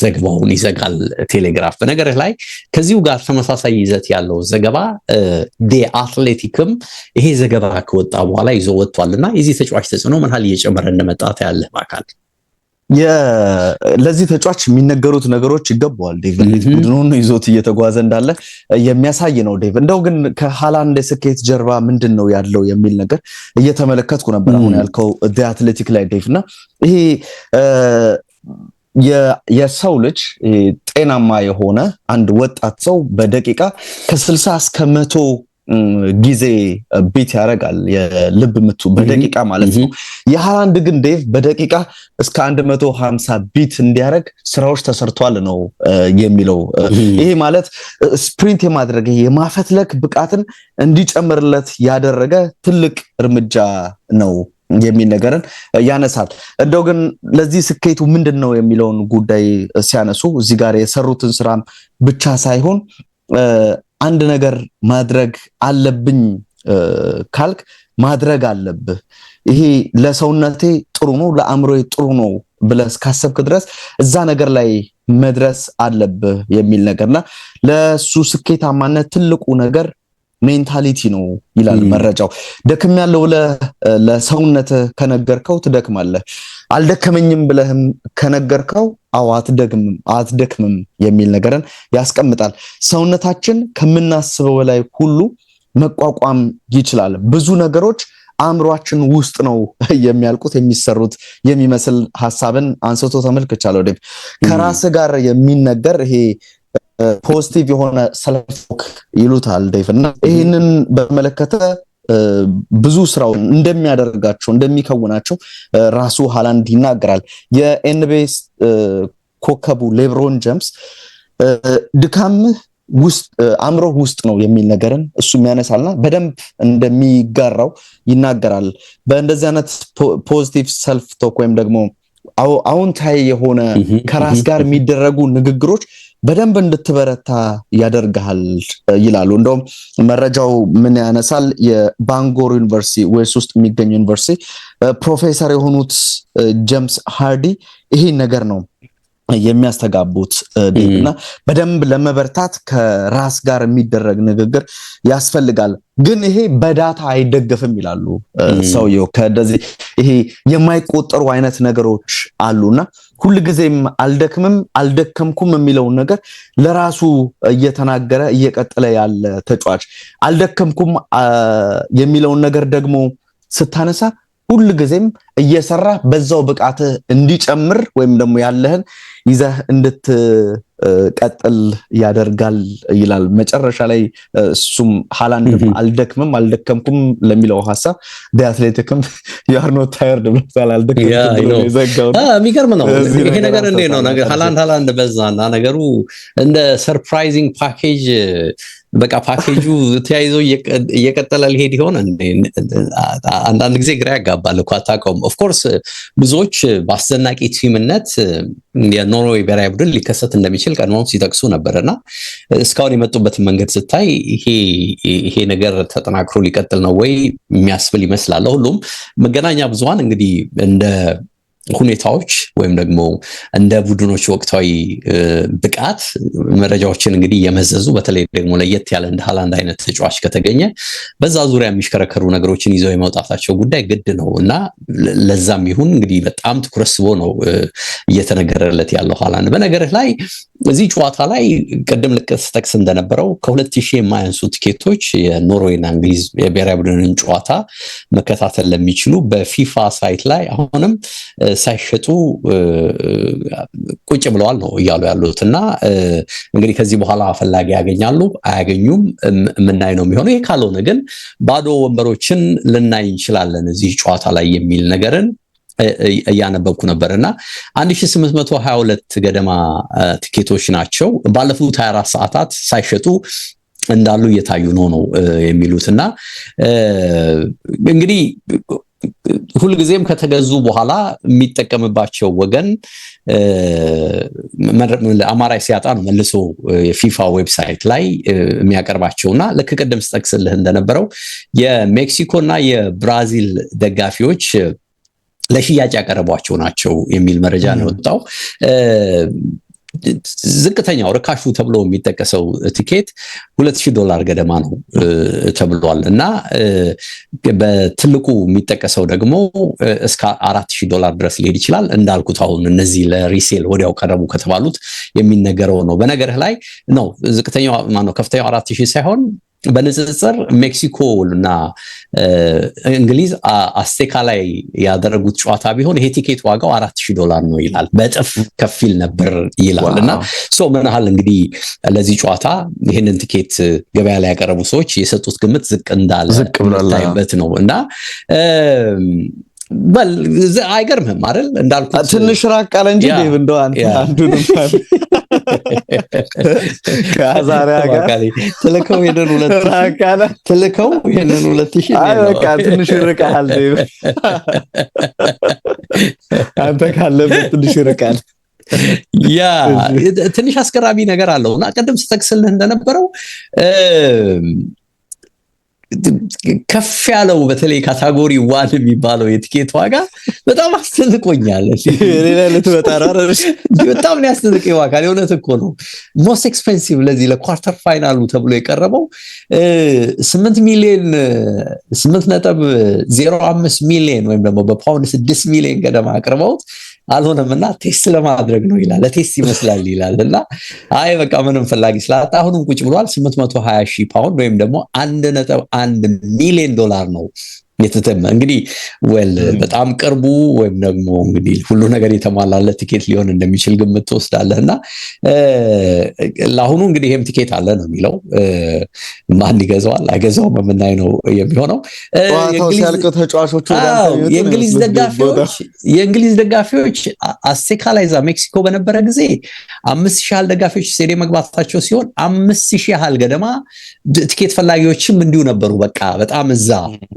ዘገባውን ይዘጋል ቴሌግራፍ። በነገር ላይ ከዚሁ ጋር ተመሳሳይ ይዘት ያለው ዘገባ አትሌቲክም ይሄ ዘገባ ከወጣ በኋላ ይዞ ወጥቷልና የዚህ ተጫዋች ተጽዕኖ ምን ያህል እየጨመረ እንደመጣ ታያለህ በአካል። ለዚህ ተጫዋች የሚነገሩት ነገሮች ይገባዋል። ዴቭ ቡድኑን ይዞት እየተጓዘ እንዳለ የሚያሳይ ነው። ዴቭ እንደው ግን ከሃላንድ ስኬት ጀርባ ምንድነው ያለው የሚል ነገር እየተመለከትኩ ነበር አሁን ያልከው አትሌቲክ ላይ ዴቭና ይሄ የሰው ልጅ ጤናማ የሆነ አንድ ወጣት ሰው በደቂቃ ከ60 እስከ 100 ጊዜ ቢት ያደርጋል የልብ ምቱ በደቂቃ ማለት ነው። የሃላንድ ግን ዴቭ በደቂቃ እስከ 150 ቢት እንዲያደርግ ስራዎች ተሰርቷል ነው የሚለው። ይሄ ማለት ስፕሪንት የማድረግ የማፈትለክ ብቃትን እንዲጨምርለት ያደረገ ትልቅ እርምጃ ነው የሚል ነገርን ያነሳል። እንደው ግን ለዚህ ስኬቱ ምንድነው የሚለውን ጉዳይ ሲያነሱ እዚህ ጋር የሰሩትን ስራም ብቻ ሳይሆን አንድ ነገር ማድረግ አለብኝ ካልክ ማድረግ አለብህ፣ ይሄ ለሰውነቴ ጥሩ ነው ለአእምሮዬ ጥሩ ነው ብለህ እስካሰብክ ድረስ እዛ ነገር ላይ መድረስ አለብህ የሚል ነገርና ለሱ ስኬታማነት ትልቁ ነገር ሜንታሊቲ ነው ይላል መረጃው። ደክም ያለው ለሰውነት ከነገርከው ትደክማለህ፣ አልደከመኝም ብለህም ከነገርከው አትደክምም የሚል ነገርን ያስቀምጣል። ሰውነታችን ከምናስበው በላይ ሁሉ መቋቋም ይችላል። ብዙ ነገሮች አእምሯችን ውስጥ ነው የሚያልቁት የሚሰሩት የሚመስል ሐሳብን አንስቶ ተመልክቻለሁ። ዴቭ ከራስ ጋር የሚነገር ይሄ ፖዚቲቭ የሆነ ሰልፍ ቶክ ይሉታል ዴቭ እና ይህንን በመለከተ ብዙ ስራውን እንደሚያደርጋቸው እንደሚከውናቸው ራሱ ሃላንድ ይናገራል። የኤንቢኤ ኮከቡ ሌብሮን ጄምስ ድካም ውስጥ አእምሮ ውስጥ ነው የሚል ነገርን እሱም ያነሳልና በደንብ እንደሚጋራው ይናገራል። በእንደዚህ አይነት ፖዚቲቭ ሰልፍ ቶክ ወይም ደግሞ አዎንታዊ የሆነ ከራስ ጋር የሚደረጉ ንግግሮች በደንብ እንድትበረታ ያደርጋል ይላሉ። እንደውም መረጃው ምን ያነሳል? የባንጎር ዩኒቨርሲቲ ዌልስ ውስጥ የሚገኝ ዩኒቨርሲቲ ፕሮፌሰር የሆኑት ጄምስ ሃርዲ ይሄን ነገር ነው የሚያስተጋቡት እና በደንብ ለመበርታት ከራስ ጋር የሚደረግ ንግግር ያስፈልጋል። ግን ይሄ በዳታ አይደገፍም ይላሉ ሰውየው። ከደዚህ ይሄ የማይቆጠሩ አይነት ነገሮች አሉና ሁልጊዜም አልደከምኩም የሚለውን ነገር ለራሱ እየተናገረ እየቀጠለ ያለ ተጫዋች አልደከምኩም የሚለውን ነገር ደግሞ ስታነሳ ሁልጊዜም እየሰራ በዛው ብቃት እንዲጨምር ወይም ደግሞ ያለህን ይዘህ እንድትቀጥል ያደርጋል ይላል። መጨረሻ ላይ እሱም ሃላንድ አልደከምኩም ለሚለው ሐሳብ በአትሌቲክም you are not tired ብሏል። አልደከምኩም ብሎ ይዘጋው። የሚገርም ነው ይሄ ነገር እንዴት ነው ነገር ሃላንድ በዛና ነገሩ እንደ ሰርፕራይዚንግ ፓኬጅ በቃ ፓኬጁ ተያይዞ እየቀጠለ ሊሄድ ይሆን? አንዳንድ ጊዜ ግራ ያጋባል እኮ አታውቀውም። ኦፍ ኮርስ ብዙዎች በአስደናቂ ቲምነት የኖርዌይ ብሔራዊ ቡድን ሊከሰት እንደሚችል ቀድሞው ሲጠቅሱ ነበርና እስካሁን የመጡበትን መንገድ ስታይ ይሄ ነገር ተጠናክሮ ሊቀጥል ነው ወይ የሚያስብል ይመስላል። ሁሉም መገናኛ ብዙሃን እንግዲህ እንደ ሁኔታዎች ወይም ደግሞ እንደ ቡድኖች ወቅታዊ ብቃት መረጃዎችን እንግዲህ የመዘዙ በተለይ ደግሞ ለየት ያለ እንደ ሃላንድ አይነት ተጫዋች ከተገኘ በዛ ዙሪያ የሚሽከረከሩ ነገሮችን ይዘው የመውጣታቸው ጉዳይ ግድ ነው እና ለዛም ይሁን እንግዲህ በጣም ትኩረት ስቦ ነው እየተነገረለት ያለው ሃላንድ። በነገርህ ላይ እዚህ ጨዋታ ላይ ቀደም ልጠቅስ እንደነበረው ከ2000 የማያንሱ ቲኬቶች የኖርዌይና እንግሊዝ የብሔራዊ ቡድንን ጨዋታ መከታተል ለሚችሉ በፊፋ ሳይት ላይ አሁንም ሳይሸጡ ቁጭ ብለዋል ነው እያሉ ያሉት እና እንግዲህ ከዚህ በኋላ ፈላጊ ያገኛሉ አያገኙም ምናይ ነው የሚሆነው። ይሄ ካልሆነ ግን ባዶ ወንበሮችን ልናይ እንችላለን እዚህ ጨዋታ ላይ የሚል ነገርን እያነበብኩ ነበርና 1822 ገደማ ቲኬቶች ናቸው ባለፉት 24 ሰዓታት ሳይሸጡ እንዳሉ እየታዩ ነው የሚሉትና እንግዲህ ሁልጊዜም ከተገዙ በኋላ የሚጠቀምባቸው ወገን አማራጭ ሲያጣ ነው መልሶ የፊፋ ዌብሳይት ላይ የሚያቀርባቸውና ልክ ቀደም ስጠቅስልህ እንደነበረው የሜክሲኮና የብራዚል ደጋፊዎች ለሽያጭ ያቀረቧቸው ናቸው የሚል መረጃ ነው የወጣው። ዝቅተኛው ርካሹ ተብሎ የሚጠቀሰው ቲኬት $2000 ገደማ ነው ተብሏል እና በትልቁ የሚጠቀሰው ደግሞ እስከ $4000 ድረስ ሊሄድ ይችላል። እንዳልኩት አሁን እነዚህ ለሪሴል ወዲያው ቀረቡ ከተባሉት የሚነገረው ነው። በነገርህ ላይ ነው ዝቅተኛው ማነው ከፍተኛው $4000 ሳይሆን በንጽጽር ሜክሲኮ እና እንግሊዝ አስቴካ ላይ ያደረጉት ጨዋታ ቢሆን ይሄ ቲኬት ዋጋው $4000 ነው ይላል። በእጥፍ ከፊል ነበር ይላልና ምን ያህል እንግዲህ ለዚህ ጨዋታ ይሄንን ቲኬት ገበያ ላይ ያቀረቡ ሰዎች የሰጡት ግምት ዝቅ እንዳለበት ነው እና አይገርምም አይደል? እንዳልኩት ትንሽ ራቅ አለ እንጂ ዴቭ እንደው አንዱንም ከዛሬ ጋር ተለከው ሄደን 2000 ራቅ አለ ተለከው ሄደን 2000 አይ በቃ ትንሽ ርቀሃል ዴቭ አንተ ካለበት ትንሽ ርቀሃል። ያ ትንሽ አስገራሚ ነገር አለውና ቀደም ስተክስልህ እንደነበረው ከፍ ያለው በተለይ ካታጎሪ 1 የሚባለው የቲኬት ዋጋ በጣም አስተልቆኛል። ሌላ ለተወጣራረሽ በጣም ነው ያስተልቀው ዋጋ የሆነት እኮ ነው። ሞስት ኤክስፔንሲቭ ለዚህ ለኳርተር ፋይናሉ ተብሎ የቀረበው 8 ሚሊዮን 8.05 ሚሊዮን ወይም ደግሞ በፓውንድ 6 ሚሊዮን ገደማ አቅርበውት አልሆነምና ቴስት ለማድረግ ነው ይላል። ለቴስት ይመስላል ይላልና አይ በቃ ምንም ፈላጊ ስላጣ አሁንም ቁጭ ብሏል። 820,000 ፓውንድ ወይም ደግሞ $1.1 ሚሊዮን ነው የተተመ እንግዲህ በጣም ቅርቡ ወይም ደግሞ እንግዲህ ሁሉ ነገር የተሟላለት ቲኬት ሊሆን እንደሚችል ግምት ተወስዳለህና ለአሁኑ እንግዲህ ይሄም ቲኬት አለ ነው የሚለው። ማን ይገዛዋል አይገዛውም የምናይ ነው የሚሆነው። የእንግሊዝ ደጋፊዎች አስቴካ ላይ ሜክሲኮ በነበረ ጊዜ 5000 ያህል ደጋፊዎች ስቴዲየም መግባታቸው ሲሆን 5000 ያህል ገደማ ቲኬት ፈላጊዎችም እንዲሁ ነበሩ። በቃ በጣም እዛ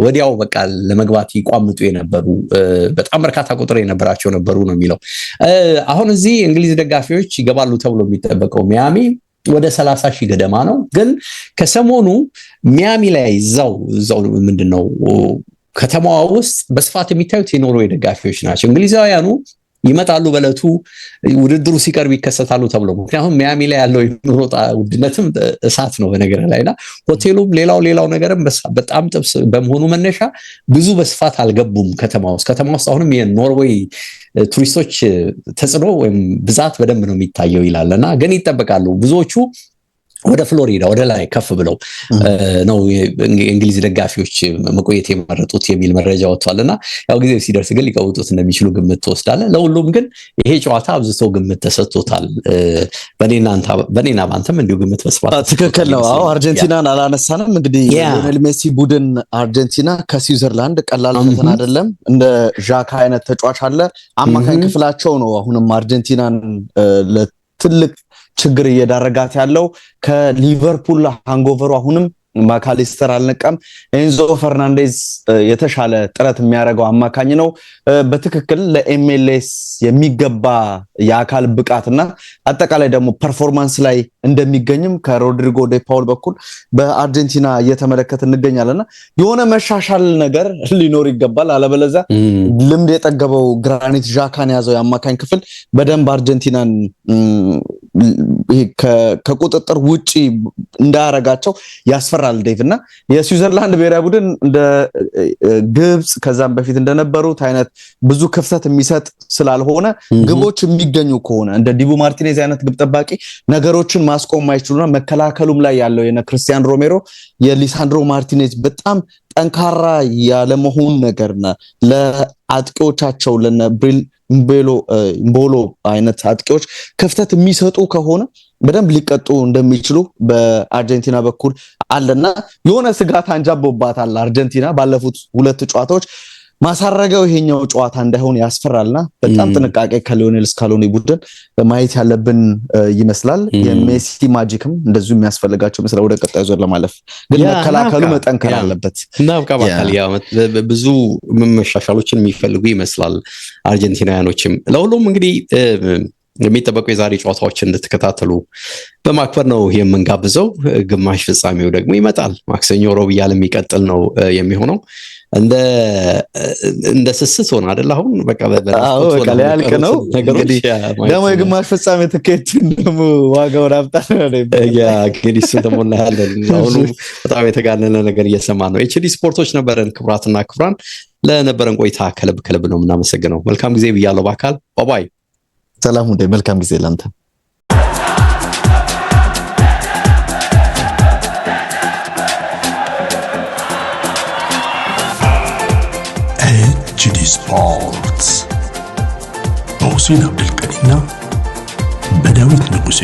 ወዲያው በቃ ለመግባት ይቋምጡ የነበሩ በጣም በርካታ ቁጥር የነበራቸው ነበሩ ነው የሚለው። አሁን እዚህ እንግሊዝ ደጋፊዎች ይገባሉ ተብሎ የሚጠበቀው ሚያሚ ወደ 30,000 ገደማ ነው። ግን ከሰሞኑ ሚያሚ ላይ እዛው ምንድነው ከተማዋ ውስጥ በስፋት የሚታዩት የኖርዌይ ደጋፊዎች ናቸው። እንግሊዛውያኑ ይመጣሉ በለቱ ውድድሩ ሲቀርብ ይከሰታሉ ተብሎ ምክንያቱም ሚያሚ ላይ ያለው የኑሮ ውድነትም እሳት ነው በነገር ላይና ሆቴሉም ሌላው ነገርም በጣም ጥብስ በመሆኑ መነሻ ብዙ በስፋት አልገቡም ከተማ ውስጥ አሁንም የኖርዌይ ቱሪስቶች ተጽዕኖ ወይም ብዛት በደንብ ነው የሚታየው ይላልና ግን ይጠበቃሉ ብዙዎቹ ወደ ፍሎሪዳ ወደ ላይ ከፍ ብለው ነው እንግሊዝ ደጋፊዎች መቆየት የመረጡት የሚል መረጃ ወጥቷልና ያው ጊዜው ሲደርስ ግን ሊቀውጡት እንደሚችሉ ግምት ተወስዳለ። ለሁሉም ግን ይሄ ጨዋታ አብዝቶ ግምት ተሰጥቶታል። በኔና ባንተም እንዲሁ ግምት መስዋዕት ትክክል ነው። አዎ አርጀንቲናን አላነሳንም። እንግዲህ ሊዮኔል ሜሲ ቡድን አርጀንቲና ከስዊዘርላንድ ቀላል ፈተና አይደለም። እንደ ዣካ አይነት ተጫዋች አለ። አማካኝ ክፍላቸው ነው አሁንም አርጀንቲናን ለትልቅ ችግር እየዳረጋት ያለው። ከሊቨርፑል ሃንጎቨሩ አሁንም ማካሊስተር አልነቃም። ኤንዞ ፈርናንዴዝ የተሻለ ጥረት የሚያደርገው አማካኝ ነው። በትክክል ለኤምኤልኤስ የሚገባ የአካል ብቃትና አጠቃላይ ደግሞ ፐርፎርማንስ ላይ እንደሚገኝም ከሮድሪጎ ዴ ፓውል በኩል በአርጀንቲና እየተመለከተ እንገኛለና የሆነ መሻሻል ነገር ሊኖር ይገባል። አለበለዚያ ልምድ የጠገበው ግራኒት ዣካን ያዘው የአማካኝ ክፍል በደንብ አርጀንቲናን ከቁጥጥር ውጪ እንዳያረጋቸው ያስፈራል ዴቭና የስዊዘርላንድ ብሔራዊ ቡድን እንደ ግብጽ ከዛም በፊት እንደነበሩት አይነት ብዙ ክፍተት የሚሰጥ ስላልሆነ ግቦች የሚገኙ ከሆነ እንደ ዲቡ ማርቲኔዝ አይነት ግብ ጠባቂ ነገሮችን ማስቆም ማይችሉና መከላከሉም ላይ ያለው የነ ክርስቲያን ሮሜሮ የሊሳንድሮ ማርቲኔዝ በጣም ጠንካራ ያለ መሆን ነገርና ለአጥቂዎቻቸው ለነ ምቦሎ አይነት አጥቂዎች ክፍተት የሚሰጡ ከሆነ በደንብ ሊቀጡ እንደሚችሉ በአርጀንቲና በኩል አለና የሆነ ስጋት አንጃቦባታል። አርጀንቲና ባለፉት ሁለት ጨዋታዎች ማሳረገው ይሄኛው ጨዋታ እንዳይሆን ያስፈራልና በጣም ጥንቃቄ ከሊዮኔል ስካሎኒ ቡድን ማየት ያለብን ይመስላል። የሜሲ ማጂክም እንደዚሁ የሚያስፈልጋቸው መስለ ወደ ቀጣዩ ዙር ለማለፍ ግን መከላከሉ መጠንከር አለበት እና በቃ ያው ብዙ መሻሻሎችን የሚፈልጉ ይመስላል አርጀንቲናውያኖችም። ለሁሉም እንግዲህ የሚጠበቁ የዛሬ ጨዋታዎችን እንድትከታተሉ በማክበር ነው የምንጋብዘው። ግማሽ ፍጻሜው ደግሞ ይመጣል። ማክሰኞ ሮብ እያለ የሚቀጥል ነው የሚሆነው። እንደ ስስት ሆነ አይደል? አሁን በቃ ያልቅ ነው እንግዲህ ደግሞ የግማሽ ፍጻሜ ትኬት ደግሞ ዋጋውን አብጣ ነው እንግዲህ እሱ ደግሞ እናያለን። አሁን በጣም የተጋነነ ነገር እየሰማ ነው። ኤችዲ ስፖርቶች ነበረን። ክቡራትና ክቡራን ለነበረን ቆይታ ከልብ ነው የምናመሰግነው። መልካም ጊዜ ብያለሁ። በአካል ባባይ ሰላም ሁሉ መልካም ጊዜ ላንተ። ኤችዲ ስፖርትስ በሁሴን አብዱልቀኒና በዳዊት ንጉሴ